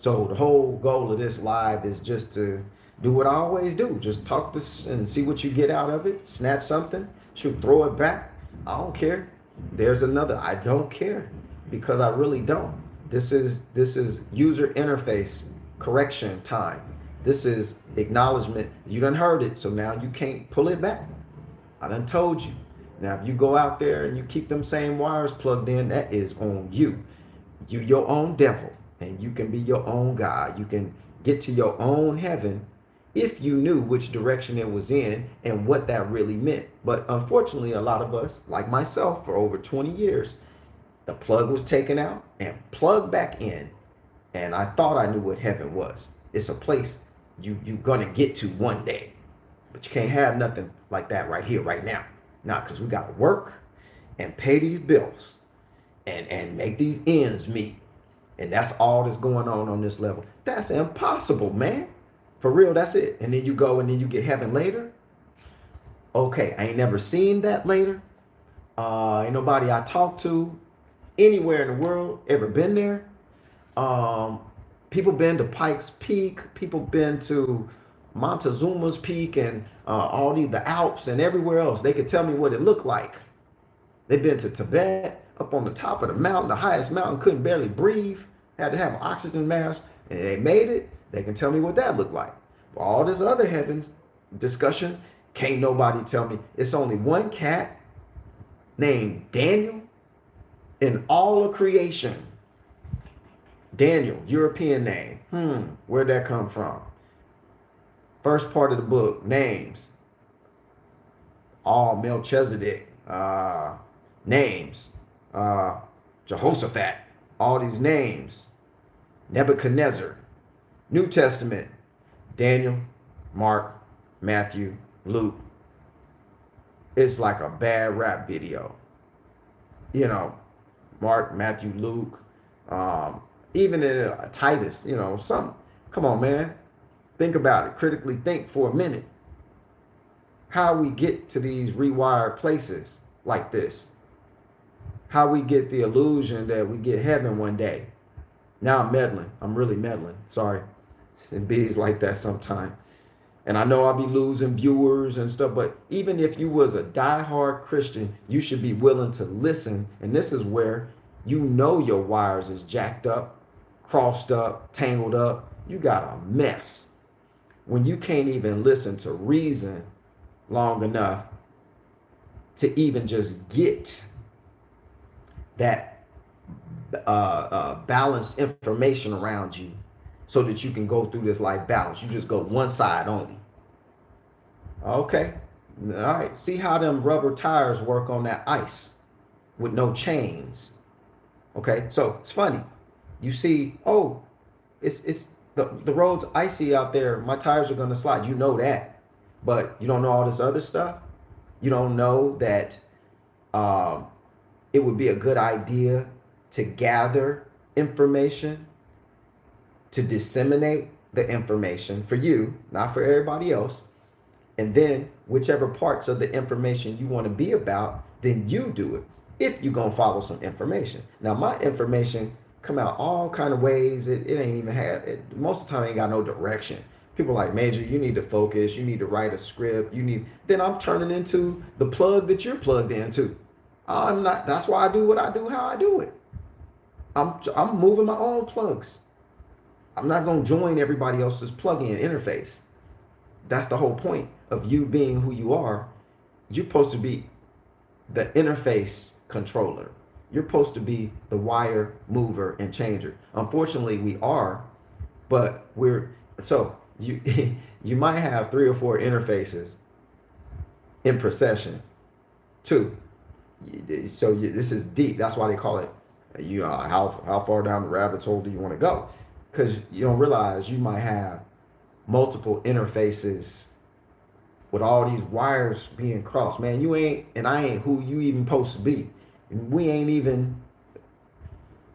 So the whole goal of this live is just to do what I always do. Just talk this and see what you get out of it. Snatch something, shoot, throw it back. I don't care. There's another. I don't care because I really don't. This is user interface correction time. This is acknowledgement. You done heard it, so now you can't pull it back. I done told you. Now, if you go out there and you keep them same wires plugged in, that is on you. You your own devil, and you can be your own God. You can get to your own heaven if you knew which direction it was in and what that really meant. But unfortunately, a lot of us, like myself, for over 20 years, the plug was taken out and plugged back in, and I thought I knew what heaven was. It's a place you're gonna get to one day, but you can't have nothing like that right here, right now. Now, because we gotta work and pay these bills and make these ends meet, and that's all that's going on this level. That's impossible, man. For real, that's it. And then you go and then you get heaven later. Okay, I ain't never seen that later. Ain't nobody I talked to anywhere in the world ever been there. Um, People been to Pikes Peak. People been to Montezuma's Peak and all the Alps and everywhere else. They could tell me what it looked like. They've been to Tibet, up on the top of the mountain, the highest mountain, couldn't barely breathe, had to have an oxygen mask, and they made it. They can tell me what that looked like. But all this other heavens discussions, can't nobody tell me. It's only one cat named Daniel in all of creation. Daniel, European name. Where'd that come from? First part of the book, names. All Melchizedek, names. Jehoshaphat, all these names. Nebuchadnezzar. New Testament, Daniel, Mark, Matthew, Luke. It's like a bad rap video. You know, Mark, Matthew, Luke, even in Titus, some. Come on, man. Think about it. Critically think for a minute. How we get to these rewired places like this. How we get the illusion that we get heaven one day. Now I'm meddling. I'm really meddling. Sorry. It bees like that sometimes. And I know I'll be losing viewers and stuff, but even if you was a diehard Christian, you should be willing to listen. And this is where you know your wires is jacked up, crossed up, tangled up. You got a mess. When you can't even listen to reason long enough to even just get that balanced information around you so that you can go through this life balance. You just go one side only. Okay. All right. See how them rubber tires work on that ice with no chains. Okay. So it's funny. You see, oh, it's the road's icy out there. My tires are going to slide. You know that. But you don't know all this other stuff. You don't know that it would be a good idea to gather information, to disseminate the information for you, not for everybody else. And then whichever parts of the information you want to be about, then you do it. If you're going to follow some information. Now, my information come out all kind of ways. It ain't even most of the time ain't got no direction. People like, Major, you need to focus. You need to write a script. Then I'm turning into the plug that you're plugged into. I'm not. That's why I do what I do, how I do it. I'm moving my own plugs. I'm not going to join everybody else's plug-in interface. That's the whole point of you being who you are. You're supposed to be the interface controller. You're supposed to be the wire mover and changer. Unfortunately, we are, but you might have 3 or 4 interfaces in procession. 2. So this is deep. That's why they call it. How far down the rabbit hole do you want to go? Because you don't realize you might have multiple interfaces with all these wires being crossed. Man, you ain't, and I ain't who you even supposed to be. And we ain't even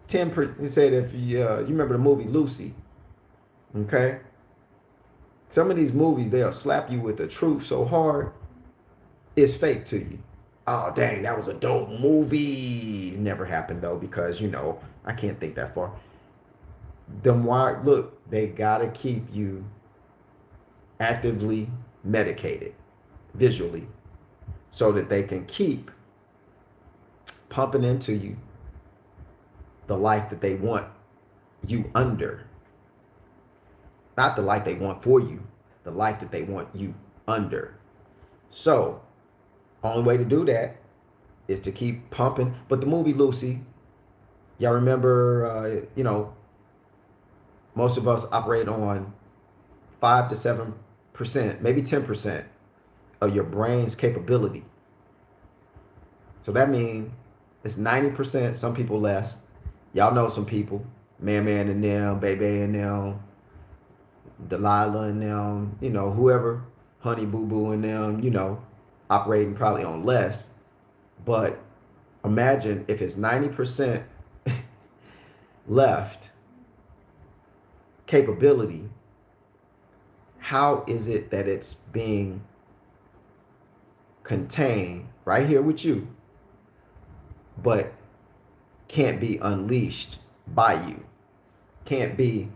10%. He said if you remember the movie Lucy, okay? Some of these movies, they'll slap you with the truth so hard, it's fake to you. Oh, dang, that was a dope movie. It never happened, though, because, I can't think that far. Look, they got to keep you actively medicated visually so that they can keep pumping into you the life that they want you under. Not the life they want for you, the life that they want you under. So, only way to do that is to keep pumping. But the movie Lucy, y'all remember, most of us operate on 5 to 7%, maybe 10% of your brain's capability. So that means it's 90%, some people less. Y'all know some people, Man and them, Baby and them, Delilah and them, whoever, Honey Boo Boo and them, operating probably on less. But imagine if it's 90% left capability, how is it that it's being contained right here with you, but can't be unleashed by you, can't be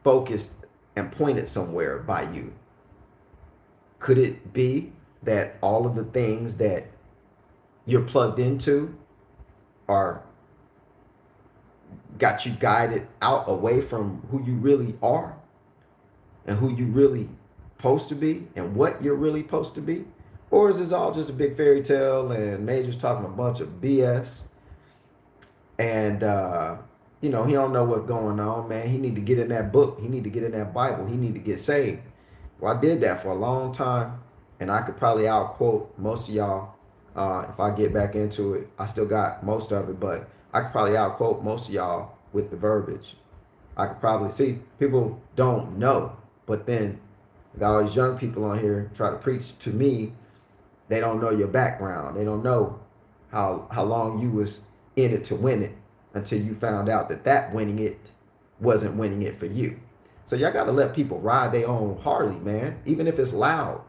focused and pointed somewhere by you? Could it be that all of the things that you're plugged into are got you guided out away from who you really are and who you really supposed to be and what you're really supposed to be? Or is this all just a big fairy tale and Major's talking a bunch of BS and he don't know what's going on, man. He need to get in that book. He need to get in that Bible. He need to get saved. Well, I did that for a long time, and I could probably outquote most of y'all if I get back into it. I still got most of it, but I could probably outquote most of y'all with the verbiage. I could probably see people don't know, but then got all these young people on here try to preach to me. They don't know your background. They don't know how long you was in it to win it until you found out that winning it wasn't winning it for you. So y'all got to let people ride their own Harley, man, even if it's loud,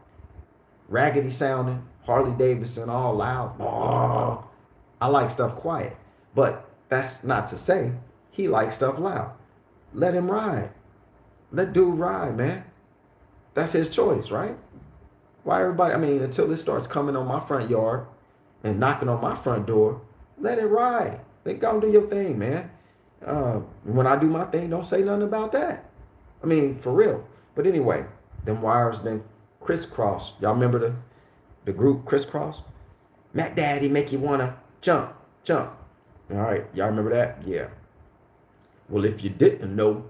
raggedy sounding, Harley Davidson, all loud. Oh, I like stuff quiet, but that's not to say he likes stuff loud. Let him ride. Let dude ride, man. That's his choice, right? Why everybody, until it starts coming on my front yard and knocking on my front door, let it ride. Then go do your thing, man. When I do my thing, don't say nothing about that. For real. But anyway, them wires been crisscrossed. Y'all remember the group Crisscross? Mac Daddy make you wanna jump. All right, y'all remember that? Yeah. Well, if you didn't know,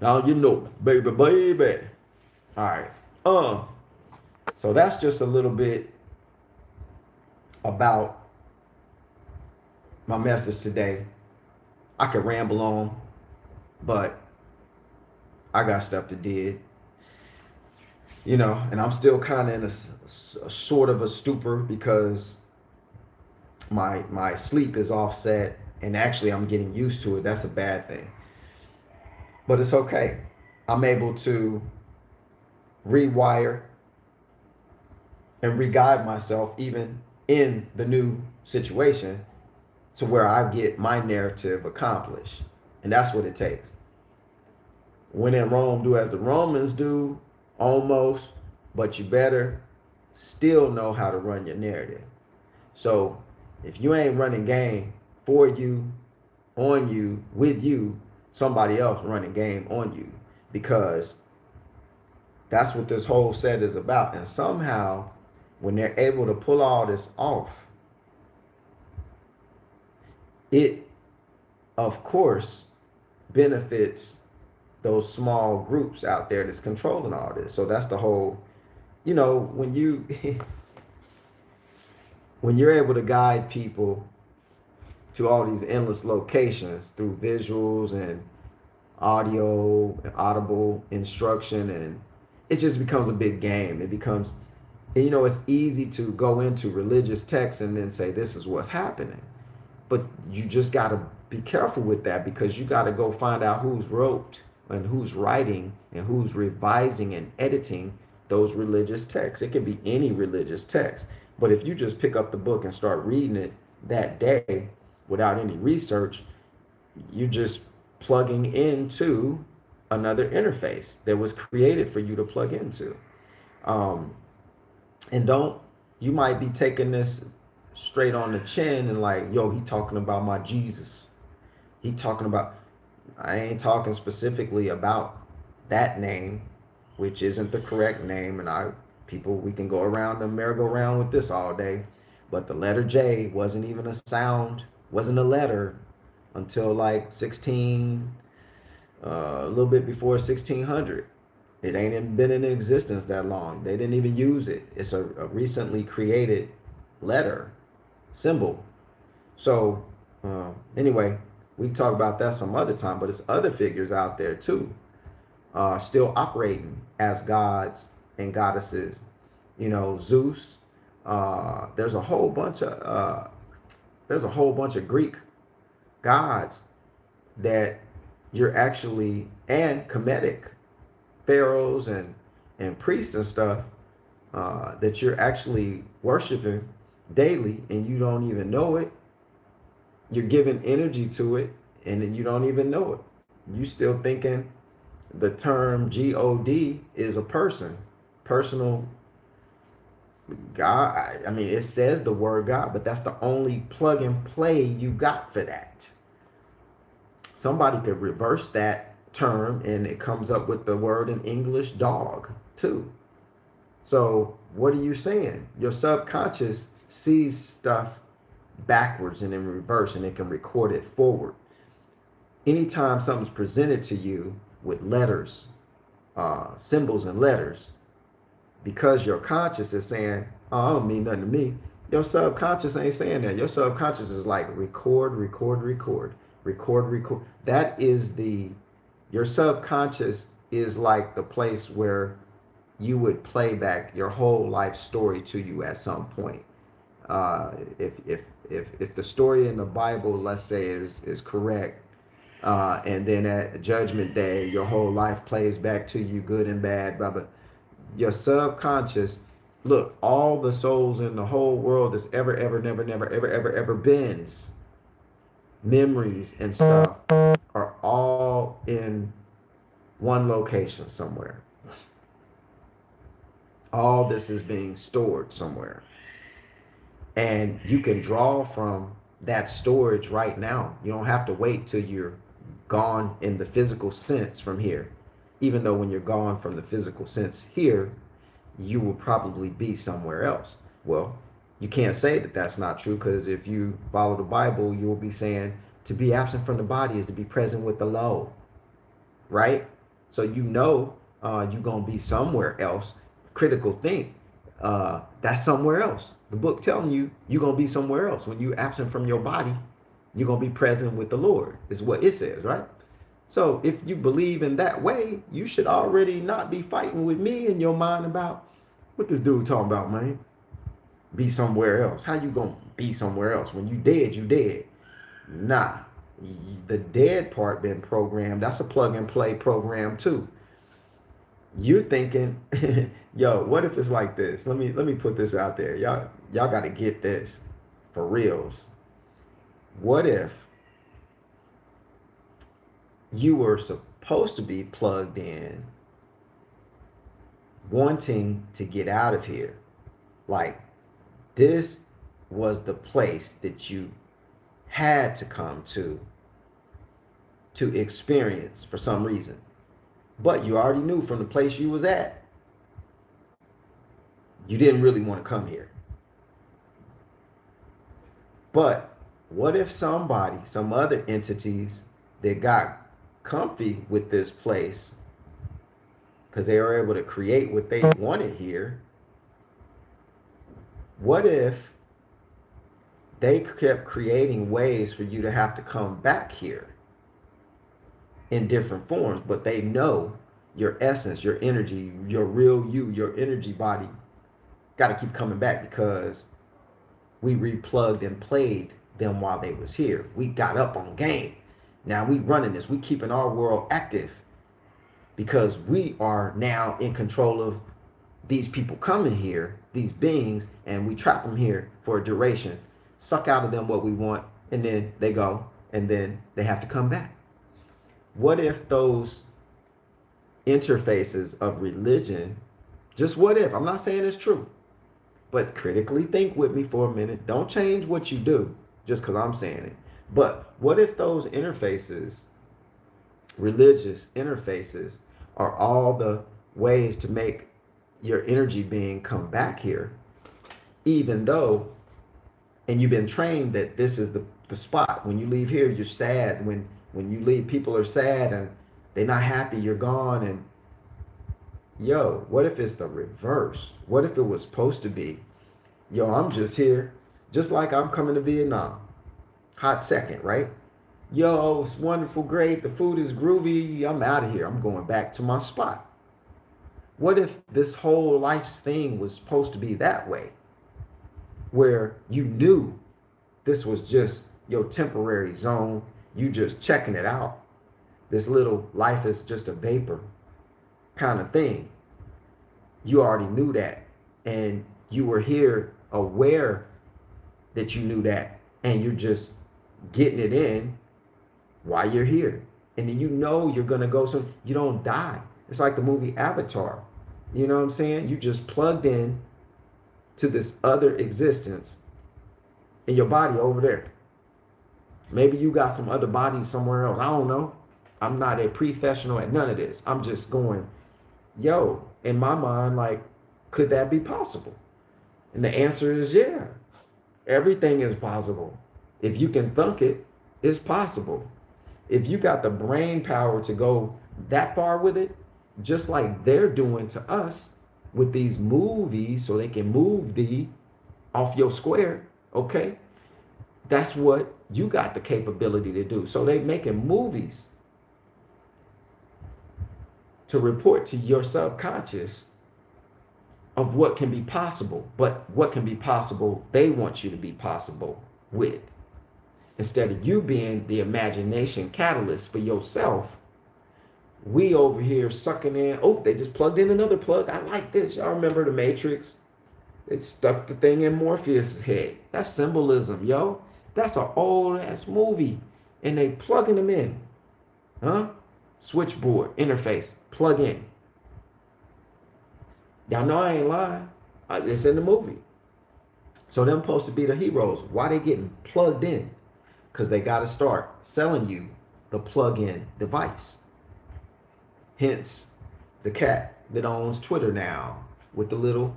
now you know, baby. All right. So that's just a little bit about my message today. I could ramble on, but I got stuff to do. And I'm still kind of in a sort of a stupor because my sleep is offset, and actually I'm getting used to it. That's a bad thing, but it's okay. I'm able to rewire and re-guide myself even in the new situation to where I get my narrative accomplished. And that's what it takes. When in Rome, do as the Romans do, almost, but you better still know how to run your narrative. So if you ain't running game for you, on you, with you, somebody else running game on you, because that's what this whole set is about. And somehow, when they're able to pull all this off, it, of course, benefits those small groups out there that's controlling all this. So that's the whole, when you're able to guide people to all these endless locations through visuals and audio and audible instruction, and it just becomes a big game. It becomes, it's easy to go into religious texts and then say this is what's happening. But you just got to be careful with that, because you got to go find out who's wrote and who's writing and who's revising and editing those religious texts. It can be any religious text. But if you just pick up the book and start reading it that day without any research, you're just plugging into another interface that was created for you to plug into. And you might be taking this straight on the chin and like, yo, he talking about my Jesus. I ain't talking specifically about that name, which isn't the correct name. And we can go around the merry-go-round with this all day. But the letter J wasn't even a sound, wasn't a letter until like a little bit before 1600. It ain't even been in existence that long. They didn't even use it. It's a recently created letter, symbol. So, anyway, we can talk about that some other time, but it's other figures out there too, still operating as gods and goddesses. You know, Zeus. There's a whole bunch of Greek gods that you're actually, and Kemetic pharaohs and priests and stuff, that you're actually worshiping daily and you don't even know it. You're giving energy to it and then you don't even know it. You still thinking the term God is a person, personal God. I mean, it says the word God, but that's the only plug and play you got for that. Somebody could reverse that term and it comes up with the word in English dog too. So what are you saying? Your subconscious sees stuff backwards and in reverse and it can record it forward. Anytime something's presented to you with letters, symbols and letters, because your conscious is saying, oh, I don't mean nothing to me, your subconscious ain't saying that. Your subconscious is like record, record, record, record, record. That is your subconscious is like the place where you would play back your whole life story to you at some point. If the story in the Bible, let's say, is correct, and then at Judgment Day, your whole life plays back to you, good and bad, blah blah. Your subconscious, look, all the souls in the whole world that's ever, ever been, memories and stuff are all in one location somewhere. All this is being stored somewhere. And you can draw from that storage right now. You don't have to wait till you're gone in the physical sense from here. Even though when you're gone from the physical sense here, you will probably be somewhere else. Well, you can't say that that's not true, because if you follow the Bible, you will be saying to be absent from the body is to be present with the Lord, right? So you're going to be somewhere else. Critical think, that's somewhere else. The book telling you you're going to be somewhere else. When you're absent from your body, you're going to be present with the Lord, is what it says, right? So if you believe in that way, you should already not be fighting with me in your mind about what this dude talking about, man. Be somewhere else. How you gonna be somewhere else? When you dead, you dead. Nah. The dead part been programmed. That's a plug and play program too. You're thinking, yo, what if it's like this? Let me put this out there. Y'all gotta get this for reals. What if you were supposed to be plugged in, wanting to get out of here? Like, this was the place that you had to come to experience for some reason. But you already knew from the place you was at, you didn't really want to come here. But what if some other entities that got comfy with this place because they were able to create what they wanted here, what if they kept creating ways for you to have to come back here in different forms, but they know your essence, your energy, your real you, your energy body got to keep coming back because we replugged and played them while they was here. We got up on game. Now we running this. We keeping our world active because we are now in control of these people coming here, these beings, and we trap them here for a duration, suck out of them what we want, and then they go, and then they have to come back. What if those interfaces of religion, just what if, I'm not saying it's true, but critically think with me for a minute. Don't change what you do just because I'm saying it. But what if those interfaces, religious interfaces, are all the ways to make your energy being come back here, even though, and you've been trained that this is the spot. When you leave here, you're sad. When you leave, people are sad and they're not happy, you're gone. And Yo, what if it's the reverse? What if it was supposed to be, yo, I'm just here, just like I'm coming to Vietnam. Hot second, right? Yo, it's wonderful, great. The food is groovy. I'm out of here. I'm going back to my spot. What if this whole life's thing was supposed to be that way, where you knew this was just your temporary zone, you just checking it out. This little life is just a vapor kind of thing. You already knew that, and you were here aware that you knew that, and you're just getting it in while you're here. And then you know you're gonna go, so you don't die. It's like the movie Avatar. You know what I'm saying? You just plugged in to this other existence in your body over there. Maybe you got some other bodies somewhere else. I don't know. I'm not a professional at none of this. I'm just going, yo, in my mind, like, could that be possible? And the answer is yeah. Everything is possible. If you can think it, it's possible. If you got the brain power to go that far with it, just like they're doing to us with these movies so they can move thee off your square, okay? That's what you got the capability to do. So they making movies to report to your subconscious of what can be possible, but what can be possible they want you to be possible with. Instead of you being the imagination catalyst for yourself, we over here sucking in. Oh, they just plugged in another plug. I like this. Y'all remember the Matrix? They stuck the thing in Morpheus' head. That's symbolism, yo. That's an old ass movie. And they plugging them in. Huh? Switchboard, interface, plug in. Y'all know I ain't lying. It's in the movie. So them supposed to be the heroes. Why they getting plugged in? Because they got to start selling you the plug-in device. Hence, the cat that owns Twitter now with the little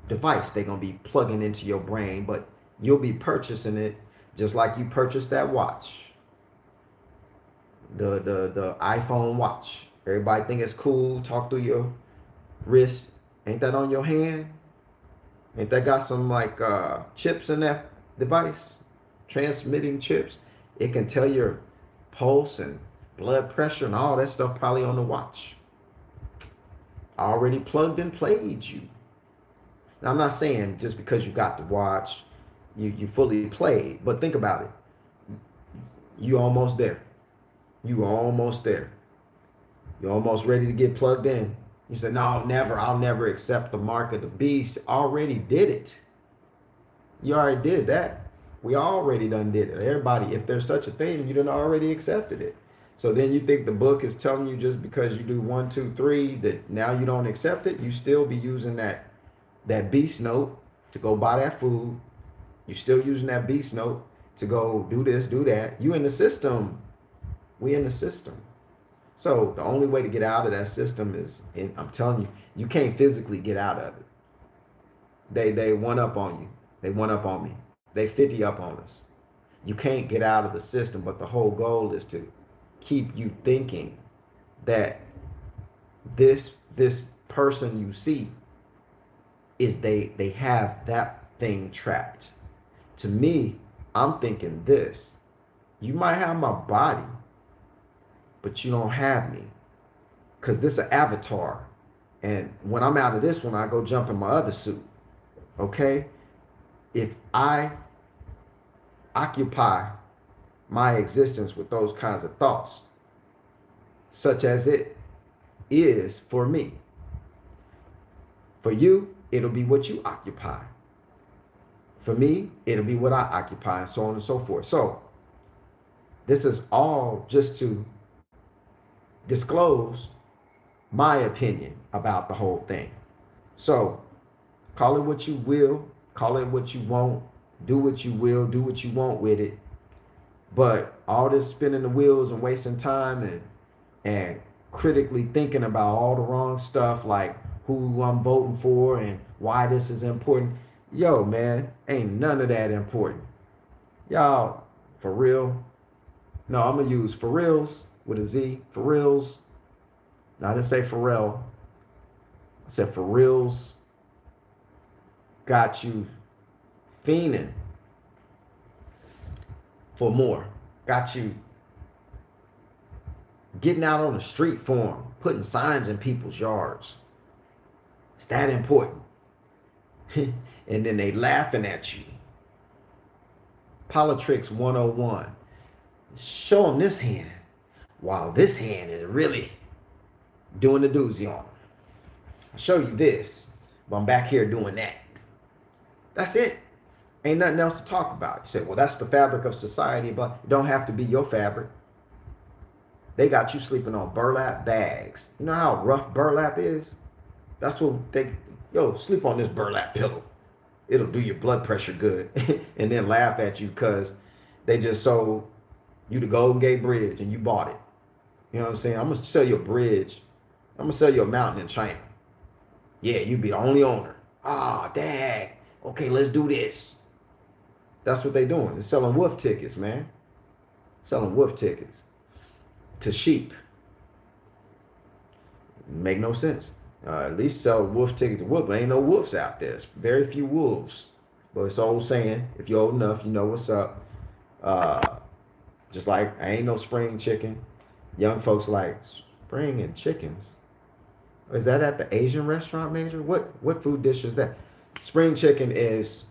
device they're going to be plugging into your brain, but you'll be purchasing it just like you purchased that watch. The iPhone watch. Everybody think it's cool. Talk through your wrist. Ain't that on your hand? Ain't that got some like chips in that device? Transmitting chips. It can tell your pulse and blood pressure and all that stuff probably on the watch. Already plugged and played you. Now I'm not saying just because you got the watch, you fully played, but think about it. You almost there. You almost there. You're almost ready to get plugged in. You said, no, never. I'll never accept the mark of the beast. Already did it. You already did that. We already done did it. Everybody, if there's such a thing, you done already accepted it. So then you think the book is telling you just because you do 1, 2, 3 that now you don't accept it. You still be using that beast note to go buy that food. You still using that beast note to go do this, do that. You in the system. We in the system. So the only way to get out of that system is, I'm telling you, you can't physically get out of it. They one up on you. They one up on me. They 50 up on us. You can't get out of the system, but the whole goal is to keep you thinking that this person you see is they have that thing trapped. To me, I'm thinking this. You might have my body, but you don't have me. Because this is an avatar. And when I'm out of this one, I go jump in my other suit. Okay? If I occupy my existence with those kinds of thoughts, such as it is for me, for you, it'll be what you occupy. For me, it'll be what I occupy, and so on and so forth. So, this is all just to disclose my opinion about the whole thing. So, call it what you will, call it what you won't, do what you will, do what you want with it. But all this spinning the wheels and wasting time and critically thinking about all the wrong stuff, like who I'm voting for and why this is important. Yo, man, ain't none of that important. Y'all, for real. No, I'm going to use for reals with a Z. For reals. No, I didn't say Pharrell. I said, for reals, got you fiending for more. Got you getting out on the street for them, putting signs in people's yards. It's that important. And then they laughing at you. Politics 101. Show them this hand, while this hand is really doing the doozy on them. I'll show you this, but I'm back here doing that. That's it. Ain't nothing else to talk about. You say, well, that's the fabric of society, but it don't have to be your fabric. They got you sleeping on burlap bags. You know how rough burlap is? That's what sleep on this burlap pillow. It'll do your blood pressure good. And then laugh at you because they just sold you the Golden Gate Bridge and you bought it. You know what I'm saying? I'm going to sell you a bridge. I'm going to sell you a mountain in China. Yeah, you be the only owner. Ah, dang. Okay, let's do this. That's what they doing. They're selling wolf tickets, man. Selling wolf tickets to sheep. Make no sense. At least sell wolf tickets to wolves, but ain't no wolves out there. There's very few wolves. But it's old saying, if you're old enough, you know what's up. Just like, I ain't no spring chicken. Young folks like, spring and chickens? Is that at the Asian restaurant, Major? What food dish is that? Spring chicken is,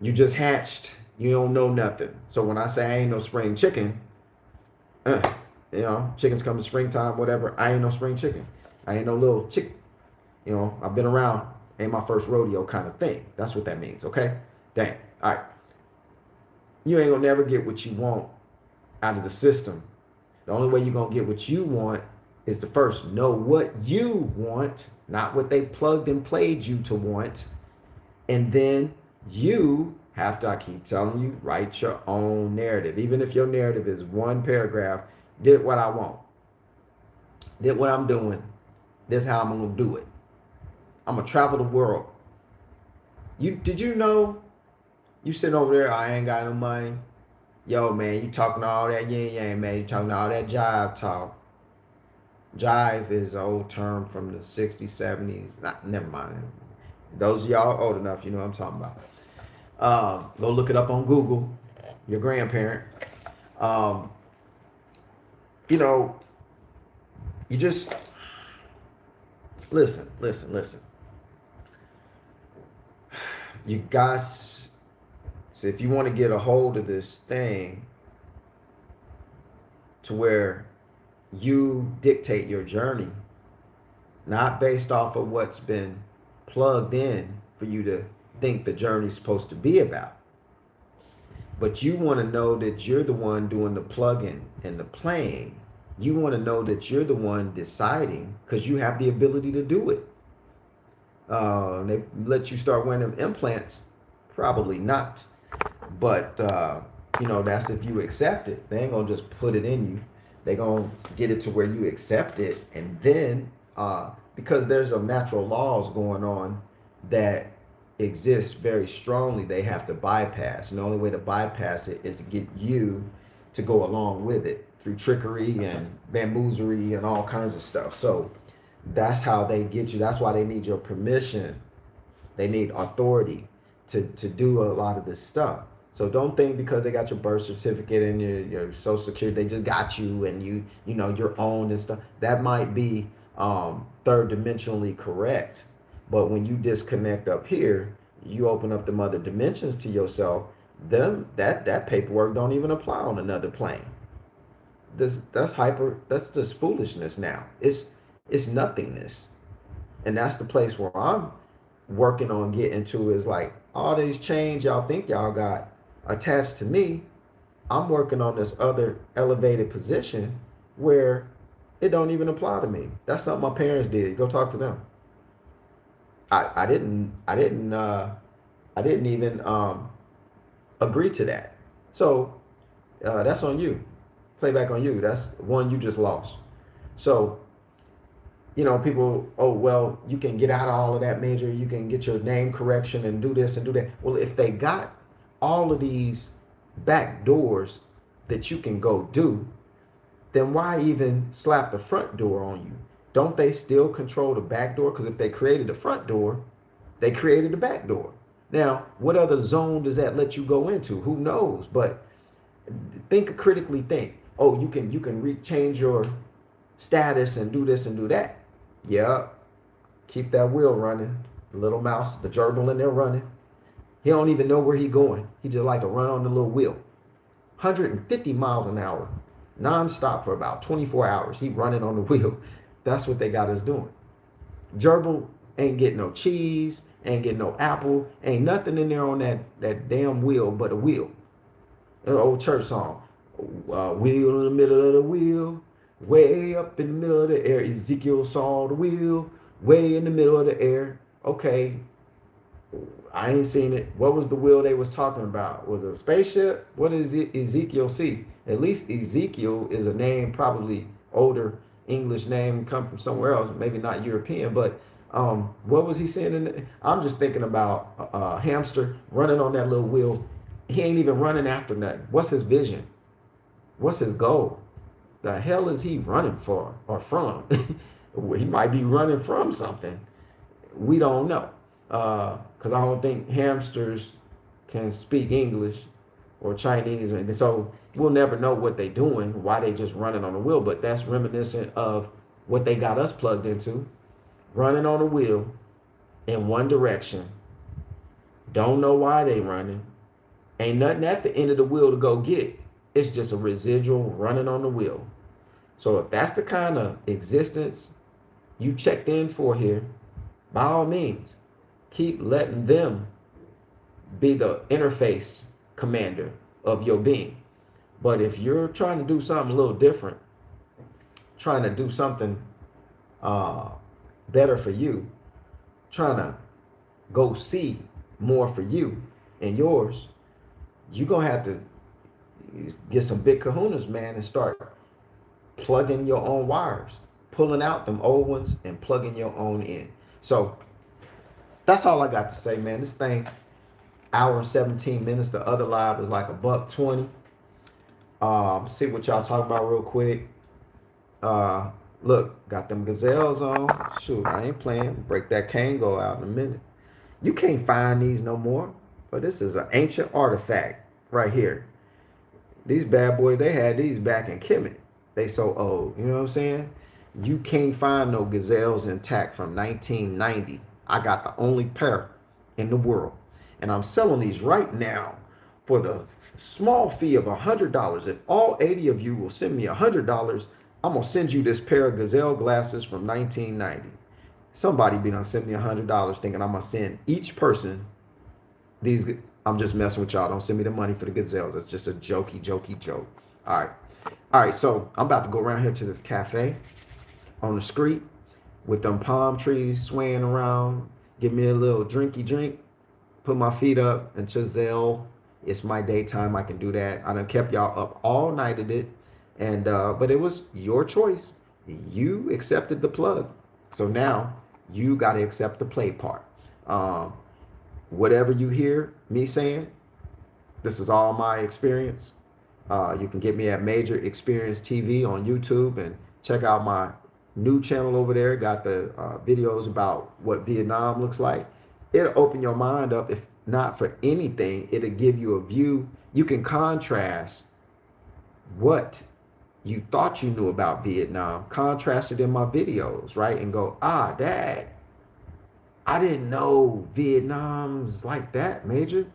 you just hatched, you don't know nothing. So when I say I ain't no spring chicken, chickens come in springtime, whatever, I ain't no spring chicken. I ain't no little chick. I've been around, ain't my first rodeo kind of thing. That's what that means, okay? Dang. All right. You ain't gonna never get what you want out of the system. The only way you're gonna get what you want is to first know what you want, not what they plugged and played you to want. And then you have to, I keep telling you, write your own narrative. Even if your narrative is one paragraph, did what I want. Did what I'm doing. This is how I'm going to do it. I'm going to travel the world. Did you know, you sitting over there, I ain't got no money. Yo, man, you talking all that yin yang, man. You talking all that jive talk. Jive is an old term from the 60s, 70s. Never mind. Those of y'all old enough, you know what I'm talking about. Go look it up on Google. Your grandparent. You just listen. You guys, so if you want to get a hold of this thing to where you dictate your journey, not based off of what's been plugged in for you to think the journey's supposed to be about, but you want to know that you're the one doing the plugging and the playing. You want to know that you're the one deciding because you have the ability to do it. They let you start wearing them implants? Probably not. But, that's if you accept it. They ain't going to just put it in you. They going to get it to where you accept it. And then, because there's some natural laws going on that exist very strongly, they have to bypass. And the only way to bypass it is to get you to go along with it through trickery and bamboozlery and all kinds of stuff. So that's how they get you. That's why they need your permission. They need authority to do a lot of this stuff. So don't think because they got your birth certificate and your social security, they just got you and you're owned and stuff. That might be third dimensionally correct. But when you disconnect up here, you open up them other dimensions to yourself, that paperwork don't even apply on another plane. That's just foolishness now. It's nothingness. And that's the place where I'm working on getting to, is like all these chains y'all think y'all got attached to me. I'm working on this other elevated position where it don't even apply to me. That's something my parents did. Go talk to them. I didn't even agree to that. So that's on you. Playback on you. That's one you just lost. So, people, oh, well, you can get out of all of that, Major. You can get your name correction and do this and do that. Well, if they got all of these back doors that you can go do, then why even slap the front door on you? don't they still control the back door? Because if they created the front door, they created the back door. Now, what other zone does that let you go into? Who knows? But critically. Think. Oh, you can change your status and do this and do that. Yeah, keep that wheel running. The little mouse, the gerbil in there running. He don't even know where he going. He just like to run on the little wheel. 150 miles an hour, non-stop for about 24 hours. He running on the wheel. That's what they got us doing. Gerbil ain't getting no cheese, ain't getting no apple, ain't nothing in there on that damn wheel but a wheel. An old church song. Wheel in the middle of the wheel, way up in the middle of the air. Ezekiel saw the wheel, way in the middle of the air. Okay, I ain't seen it. What was the wheel they was talking about? Was it a spaceship? What does Ezekiel see? At least Ezekiel is a name, probably older English name, come from somewhere else, maybe not European, but what was he saying? I'm just thinking about a hamster running on that little wheel. He ain't even running after nothing. What's his vision? What's his goal? The hell is he running for or from? He might be running from something. We don't know. Because I don't think hamsters can speak English or Chinese. And so we'll never know what they're doing, why they just running on the wheel. But that's reminiscent of what they got us plugged into. Running on a wheel in one direction. Don't know why they running. Ain't nothing at the end of the wheel to go get. It's just a residual running on the wheel. So if that's the kind of existence you checked in for here, by all means, keep letting them be the interface commander of your being. But if you're trying to do something a little different, trying to do something better for you, trying to go see more for you and yours, you're going to have to get some big kahunas, man, and start plugging your own wires, pulling out them old ones and plugging your own in. So that's all I got to say, man. This thing, hour and 17 minutes. The other live was like $1.20. See what y'all talk about real quick. Look, got them gazelles on. Shoot, I ain't playing. Break that Kango out in a minute. You can't find these no more. But this is an ancient artifact right here. These bad boys, they had these back in Kemet. They so old. You know what I'm saying? You can't find no gazelles intact from 1990. I got the only pair in the world. And I'm selling these right now for the small fee of $100. If all 80 of you will send me $100, I'm going to send you this pair of gazelle glasses from 1990. Somebody be gonna send me $100 thinking I'm gonna send each person these. I'm just messing with y'all. Don't send me the money for the gazelles. It's just a jokey joke. All right. So I'm about to go around here to this cafe on the street with them palm trees swaying around. Give me a little drinky drink. Put my feet up and chisel. It's my daytime. I can do that. I done kept y'all up all night at it, and but it was your choice. You accepted the plug, so now you got to accept the play part. Whatever you hear me saying, this is all my experience. You can get me at Major Experience TV on YouTube and check out my new channel over there. Got the videos about what Vietnam looks like. It'll open your mind up. If not for anything, it'll give you a view. You can contrast what you thought you knew about Vietnam, contrast it in my videos, right? And go, Dad, I didn't know Vietnam's like that, Major.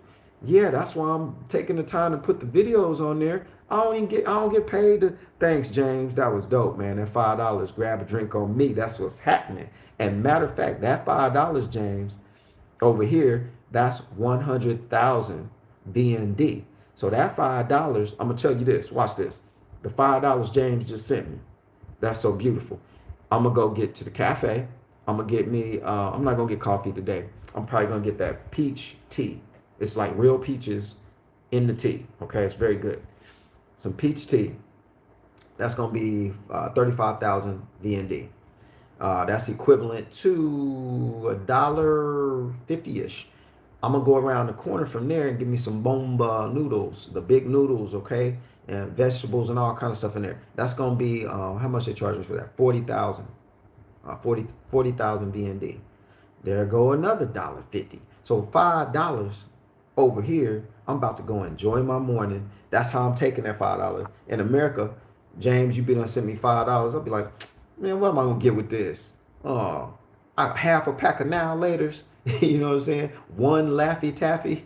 Yeah, that's why I'm taking the time to put the videos on there. I don't get paid to. Thanks, James. That was dope, man. That $5, grab a drink on me. That's what's happening. And matter of fact, that $5, James, over here, that's 100,000 VND. So that $5, I'm gonna tell you this. Watch this. The $5 James just sent me. That's so beautiful. I'm gonna go get to the cafe. I'm gonna get me. I'm not gonna get coffee today. I'm probably gonna get that peach tea. It's like real peaches in the tea. Okay, it's very good. Some peach tea. That's gonna be 35,000 VND. That's equivalent to $1.50-ish. I'm gonna go around the corner from there and give me some bomba noodles, the big noodles, okay, and vegetables and all kind of stuff in there. That's gonna be how much they charge me for that? 40,000. 40,000 BND. There go another $1.50. So $5 over here. I'm about to go enjoy my morning. That's how I'm taking that $5. In America, James, you be done send me $5. I'll be like, man, what am I gonna get with this? Oh, half a pack of Now Laters. You know what I'm saying? One Laffy Taffy.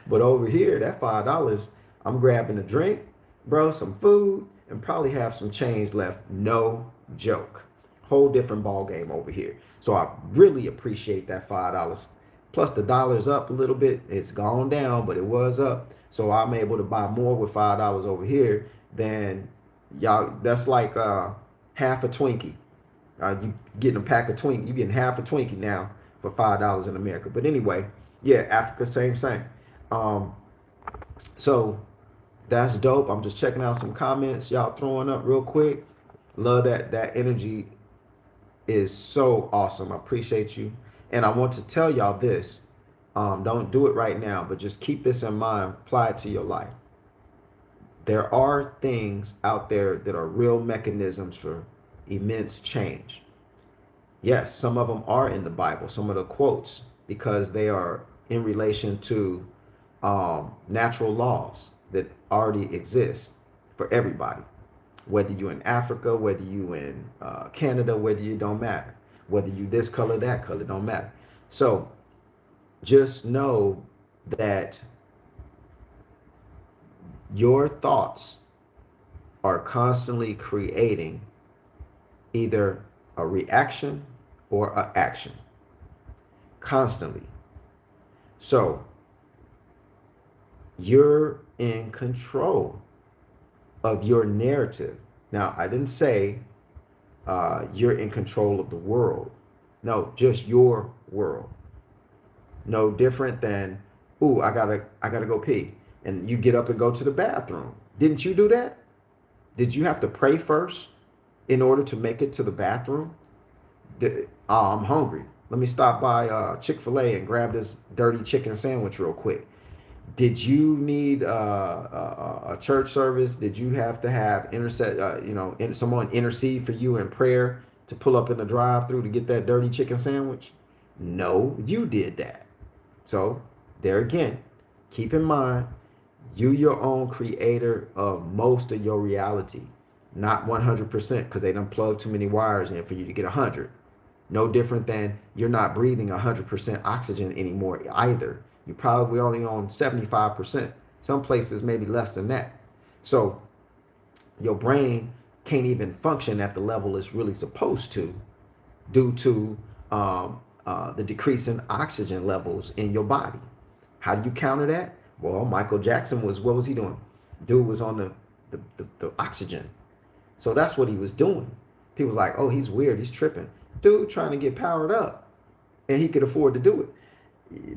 But over here, that $5, I'm grabbing a drink, bro, some food, and probably have some change left. No joke. Whole different ball game over here. So I really appreciate that $5. Plus the dollar's up a little bit. It's gone down, but it was up. So I'm able to buy more with $5 over here than y'all. That's like half a Twinkie. You getting a pack of Twinkie. You getting half a Twinkie now for $5 in America. But anyway, yeah, Africa, same. Um, so that's dope. I'm just checking out some comments y'all throwing up real quick. Love that energy is so awesome. I appreciate you. And I want to tell y'all this. Don't do it right now, but just keep this in mind. Apply it to your life. There are things out there that are real mechanisms for immense change. Yes, some of them are in the Bible, some of the quotes, because they are in relation to natural laws that already exist for everybody. Whether you're in Africa, whether you in Canada, whether you don't matter. Whether you this color, that color, don't matter. So just know that your thoughts are constantly creating either a reaction or an action. Constantly. So you're in control of your narrative. Now, I didn't say you're in control of the world. No, just your world. No different than, ooh, I gotta go pee, and you get up and go to the bathroom. Didn't you do that? Did you have to pray first in order to make it to the bathroom? I'm hungry. Let me stop by Chick-fil-A and grab this dirty chicken sandwich real quick. Did you need a church service? Did you have to have someone intercede for you in prayer to pull up in the drive-through to get that dirty chicken sandwich? No, you did that. So there again, keep in mind, you your own creator of most of your reality. Not 100%, because they done plug too many wires in for you to get 100. No different than you're not breathing 100% oxygen anymore either. You're probably only on 75%. Some places maybe less than that. So your brain can't even function at the level it's really supposed to due to the decrease in oxygen levels in your body. How do you counter that? Well, Michael Jackson what was he doing? Dude was on the oxygen. So that's what he was doing. People was like, oh, he's weird, he's tripping. Dude trying to get powered up, and he could afford to do it.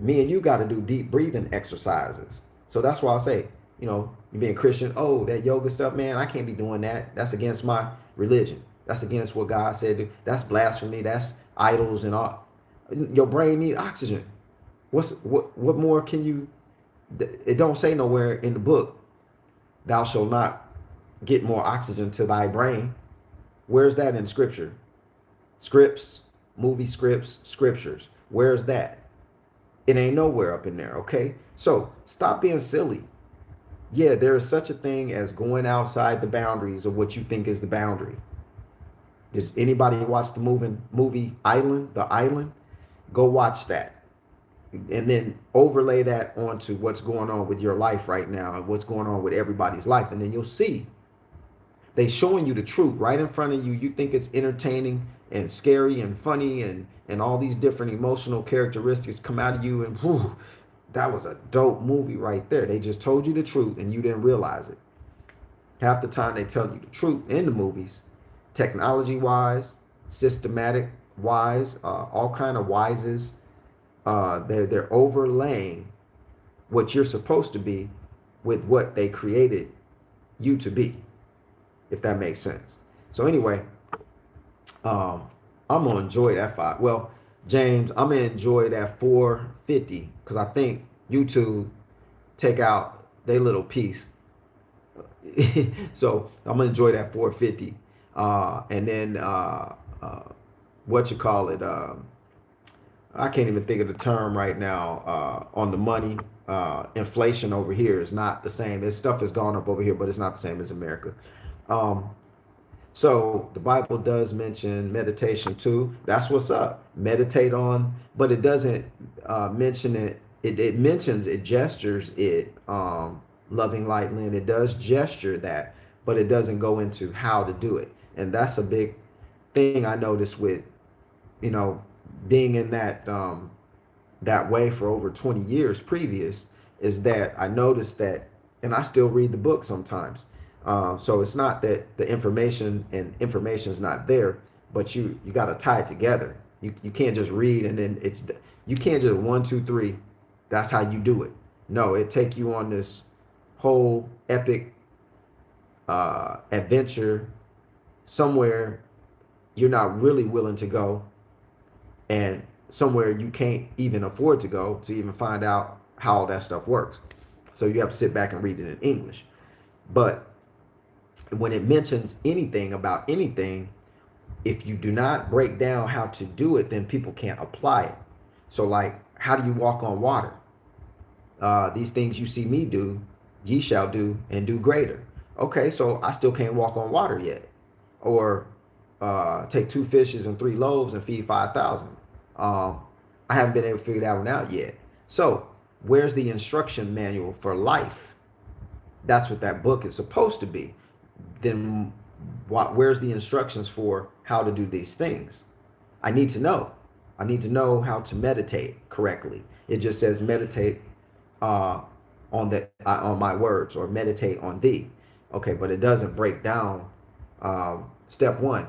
Me and you got to do deep breathing exercises. So that's why I say, you being Christian, oh, that yoga stuff, man, I can't be doing that. That's against my religion. That's against what God said. That's blasphemy. That's idols and all. Your brain needs oxygen. What more can you? It don't say nowhere in the book, thou shalt not get more oxygen to thy brain. Where's that in scripture? Scripts, movie scripts, scriptures. Where's that? It ain't nowhere up in there, okay? So stop being silly. Yeah, there is such a thing as going outside the boundaries of what you think is the boundary. Did anybody watch the movie Island, The Island? Go watch that. And then overlay that onto what's going on with your life right now and what's going on with everybody's life. And then you'll see. They showing you the truth right in front of you. You think it's entertaining and scary and funny and all these different emotional characteristics come out of you, and whew, that was a dope movie right there. They just told you the truth and you didn't realize it. Half the time they tell you the truth in the movies, technology wise, systematic wise, all kind of wises. They're overlaying what you're supposed to be with what they created you to be, if that makes sense. So anyway, I'm gonna enjoy that 5. Well, James, I'm gonna enjoy that 450 because I think YouTube take out their little piece. So I'm gonna enjoy that 450, and then what you call it. I can't even think of the term right now on the money. Inflation over here is not the same. This stuff has gone up over here, but it's not the same as America. Um, so the Bible does mention meditation too. That's what's up. Meditate on, but it doesn't mention it. It mentions it, gestures it. Loving light, Lynn. It does gesture that, but it doesn't go into how to do it. And that's a big thing I noticed with, you know, being in that way for over 20 years previous, is that I noticed that, and I still read the book sometimes. So it's not that the information is not there, but you got to tie it together. You can't just read and then you can't just one two three. That's how you do it. No, it take you on this whole epic adventure somewhere you're not really willing to go, and somewhere you can't even afford to go to even find out how all that stuff works. So you have to sit back and read it in English. But when it mentions anything about anything, if you do not break down how to do it, then people can't apply it. So, like, how do you walk on water? These things you see me do, ye shall do and do greater. Okay, so I still can't walk on water yet. Or take 2 fishes and 3 loaves and feed 5,000. I haven't been able to figure that one out yet. So, where's the instruction manual for life? That's what that book is supposed to be. Then where's the instructions for how to do these things? I need to know. I need to know how to meditate correctly. It just says meditate on my words, or meditate on thee. Okay, but it doesn't break down. Step 1,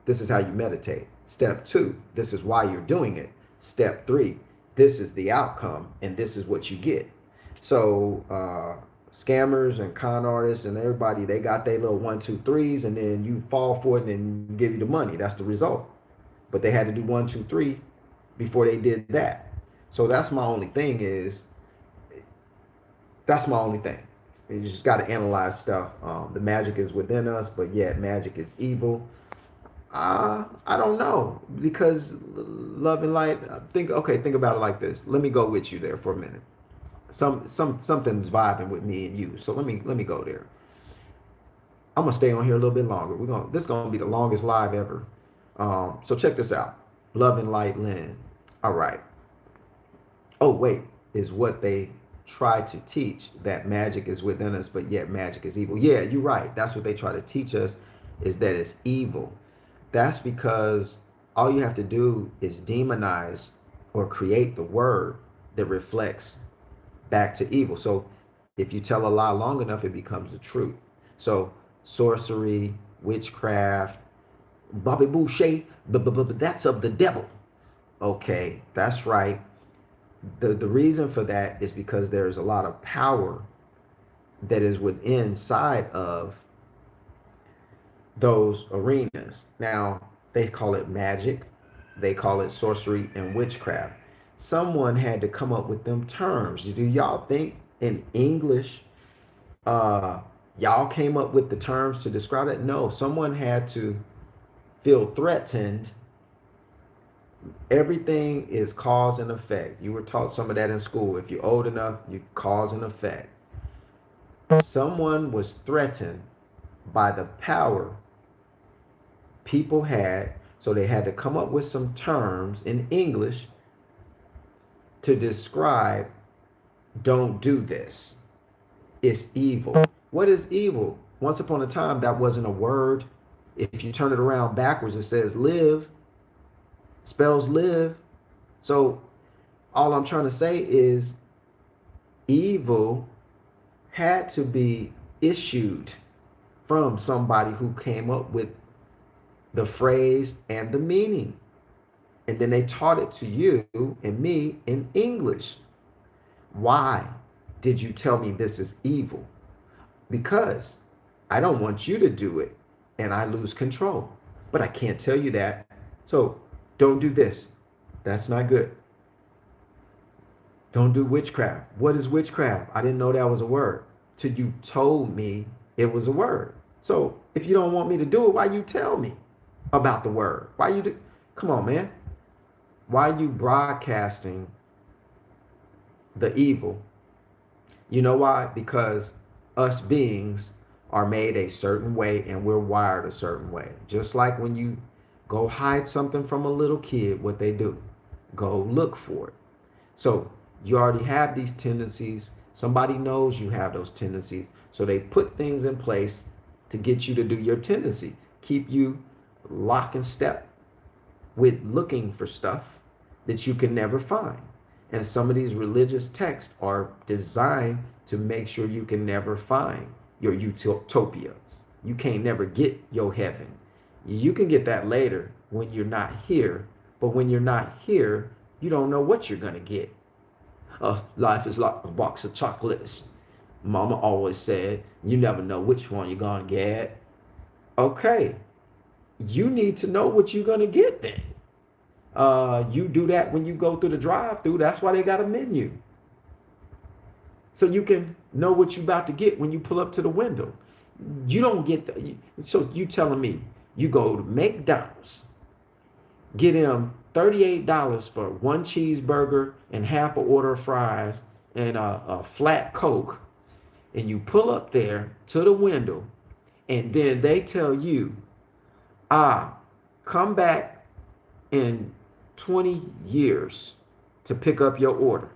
this is how you meditate. Step 2, this is why you're doing it. Step 3, this is the outcome, and this is what you get. So scammers and con artists and everybody, they got their little 1, 2, 3s, and then you fall for it and give you the money. That's the result. But they had to do 1, 2, 3 before they did that. So that's my only thing You just got to analyze stuff. The magic is within us, but yet magic is evil. I don't know, because love and light. Think about it like this. Let me go with you there for a minute. Something's vibing with me and you. So let me go there. I'm gonna stay on here a little bit longer. This is gonna be the longest live ever. So check this out. Love and light, Lynn. All right. Oh wait, is what they try to teach, that magic is within us, but yet magic is evil. Yeah, you're right. That's what they try to teach us, is that it's evil. That's because all you have to do is demonize or create the word that reflects back to evil. So if you tell a lie long enough, it becomes the truth. So sorcery, witchcraft, Bobby Boucher, that's of the devil. Okay, that's right. The reason for that is because there's a lot of power that is within side of those arenas. Now, they call it magic, they call it sorcery and witchcraft. Someone had to come up with them terms. Do y'all think in English, y'all came up with the terms to describe it? No, someone had to feel threatened. Everything is cause and effect. You were taught some of that in school. If you're old enough, you cause and effect. Someone was threatened by the power people had, so they had to come up with some terms in English to describe, don't do this. It's evil. What is evil? Once upon a time, that wasn't a word. If you turn it around backwards, it says live. Spells live. So all I'm trying to say is evil had to be issued from somebody who came up with the phrase and the meaning. And then they taught it to you and me in English. Why did you tell me this is evil? Because I don't want you to do it and I lose control. But I can't tell you that. So don't do this. That's not good. Don't do witchcraft. What is witchcraft? I didn't know that was a word till you told me it was a word. So if you don't want me to do it, why you tell me about the word? Why you do? Come on, man. Why are you broadcasting the evil? You know why? Because us beings are made a certain way and we're wired a certain way. Just like when you go hide something from a little kid, what they do, go look for it. So you already have these tendencies. Somebody knows you have those tendencies. So they put things in place to get you to do your tendency, keep you lock and step with looking for stuff that you can never find. And some of these religious texts are designed to make sure you can never find your utopia. You can't never get your heaven. You can get that later when you're not here. But when you're not here, you don't know what you're going to get. Life is like a box of chocolates. Mama always said, you never know which one you're going to get. Okay, you need to know what you're going to get then. You do that when you go through the drive-through. That's why they got a menu. So you can know what you're about to get when you pull up to the window. You don't get so you telling me you go to McDonald's, get him $38 for one cheeseburger and half an order of fries and a flat Coke, and you pull up there to the window, and then they tell you, come back in 20 years to pick up your order.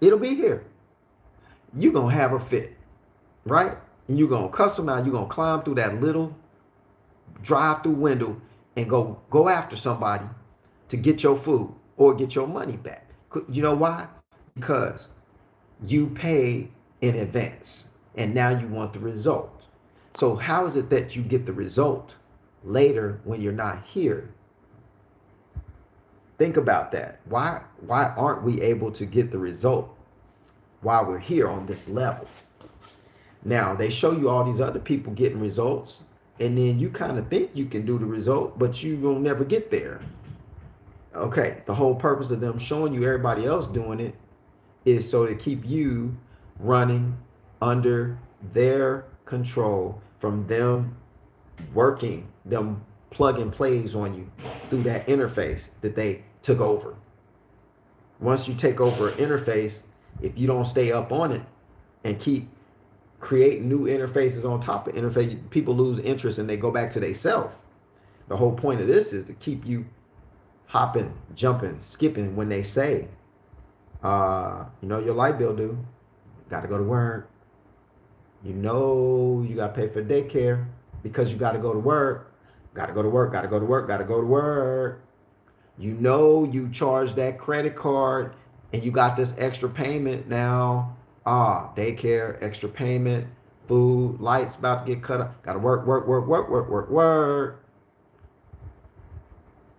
It'll be here. You're going to have a fit, right? And you're going to cuss them out. You're going to climb through that little drive-through window and go after somebody to get your food or get your money back. You know why? Because you paid in advance and now you want the result. So how is it that you get the result later when you're not here? Think about that. Why aren't we able to get the result while we're here on this level? Now, they show you all these other people getting results, and then you kind of think you can do the result, but you will never get there. Okay, the whole purpose of them showing you everybody else doing it is so to keep you running under their control, from them working, them plug and plays on you through that interface that they took over. Once you take over an interface, if you don't stay up on it and keep creating new interfaces on top of interface, people lose interest and they go back to they self. The whole point of this is to keep you hopping, jumping, skipping when they say, your light bill due, got to go to work. You know you got to pay for daycare because you got to go to work. Got to go to work, got to go to work, got to go to work. You know you charged that credit card and you got this extra payment now. Daycare, extra payment, food, lights about to get cut off. Got to work, work, work, work, work, work, work.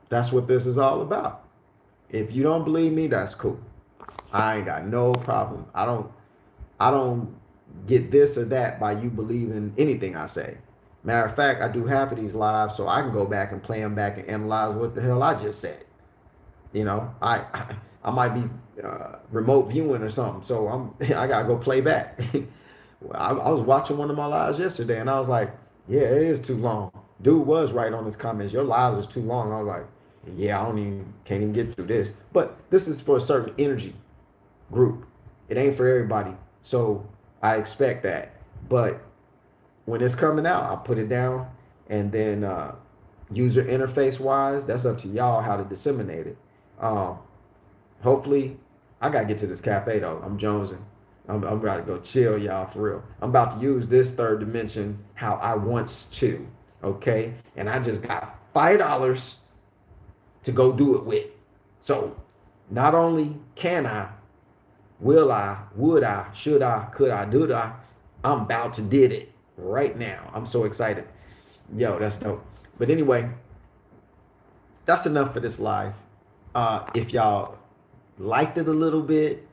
That's what this is all about. If you don't believe me, that's cool. I ain't got no problem. I don't get this or that by you believing anything I say. Matter of fact, I do half of these lives so I can go back and play them back and analyze what the hell I just said. I might be remote viewing or something, so I gotta go play back. I was watching one of my lives yesterday, and I was like, yeah, it is too long. Dude was right on his comments. Your lives is too long. I was like, yeah, can't even get through this. But this is for a certain energy group. It ain't for everybody, so I expect that. But when it's coming out, I'll put it down, and then user interface wise, that's up to y'all how to disseminate it. Hopefully, I gotta get to this cafe though. I'm jonesing. I'm about to go chill, y'all, for real. I'm about to use this third dimension how I wants to, okay? And I just got $5 to go do it with. So, not only can I, will I, would I, should I, could I, do I, I'm about to did it right now. I'm so excited. Yo, that's dope. But anyway, that's enough for this live. If y'all liked it a little bit,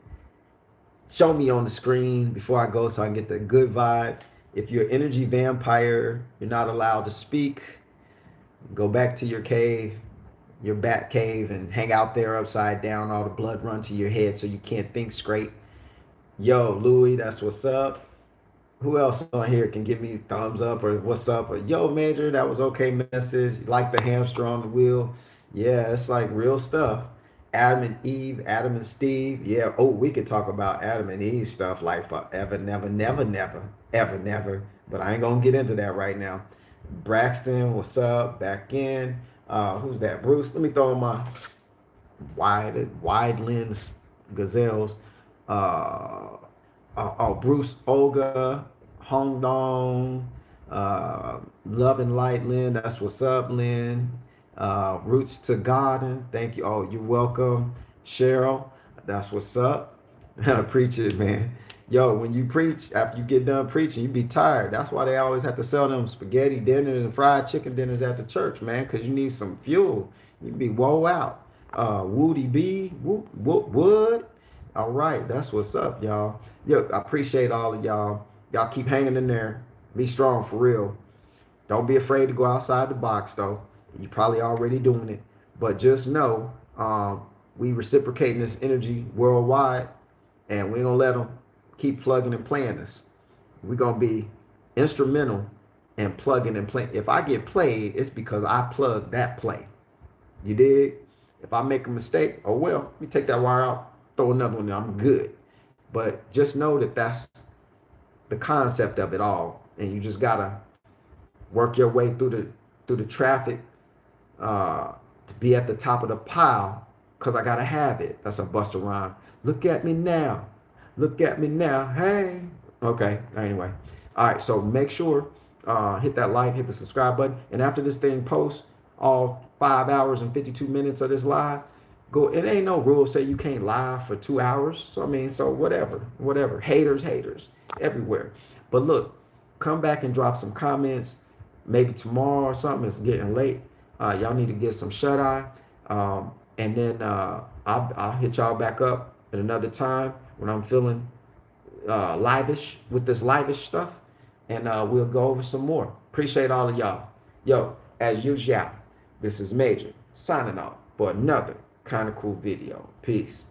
show me on the screen before I go so I can get the good vibe. If you're an energy vampire, you're not allowed to speak. Go back to your cave, your bat cave, and hang out there upside down. All the blood run to your head so you can't think straight. Yo, Louie, that's what's up. Who else on here can give me thumbs up or what's up? Or yo, Major, that was okay message. Like the hamster on the wheel. Yeah, it's like real stuff. Adam and Eve, Adam and Steve. Yeah. Oh, we could talk about Adam and Eve stuff like forever, never, never, never, ever, never. But I ain't gonna get into that right now. Braxton, what's up? Back in. Who's that? Bruce. Let me throw in my wide lens gazelles. Bruce, Olga, Hong Dong, Love and Light, Lynn. That's what's up, Lynn. Roots to Garden. Thank you. Oh, you're welcome. Cheryl, that's what's up. Preach it, man. Yo, when you preach, after you get done preaching, you be tired. That's why they always have to sell them spaghetti dinners and fried chicken dinners at the church, man, because you need some fuel. You be woe out. Woody B, Wood. All right, that's what's up, y'all. Yo, I appreciate all of y'all. Y'all keep hanging in there. Be strong for real. Don't be afraid to go outside the box, though. You're probably already doing it. But just know, we reciprocating this energy worldwide, and we ain't gonna let them keep plugging and playing us. We're gonna be instrumental in plugging and playing. If I get played, it's because I plugged that play. You dig? If I make a mistake, oh well, let me take that wire out, throw another one in, I'm good. But just know that that's the concept of it all, and you just gotta work your way through the traffic to be at the top of the pile, cause I gotta have it. That's a Buster rhyme. Look at me now, look at me now, hey. Okay. Anyway, all right. So make sure hit that like, hit the subscribe button, and after this thing posts, all 5 hours and 52 minutes of this live, go. It ain't no rule say you can't live for 2 hours. So I mean, so whatever. Haters, everywhere. But look, come back and drop some comments. Maybe tomorrow or something. It's getting late. Y'all need to get some shut eye, and then I'll hit y'all back up at another time when I'm feeling livish with this livish stuff, and we'll go over some more. Appreciate all of y'all. Yo, as usual, this is Major signing off for another kind of cool video. Peace.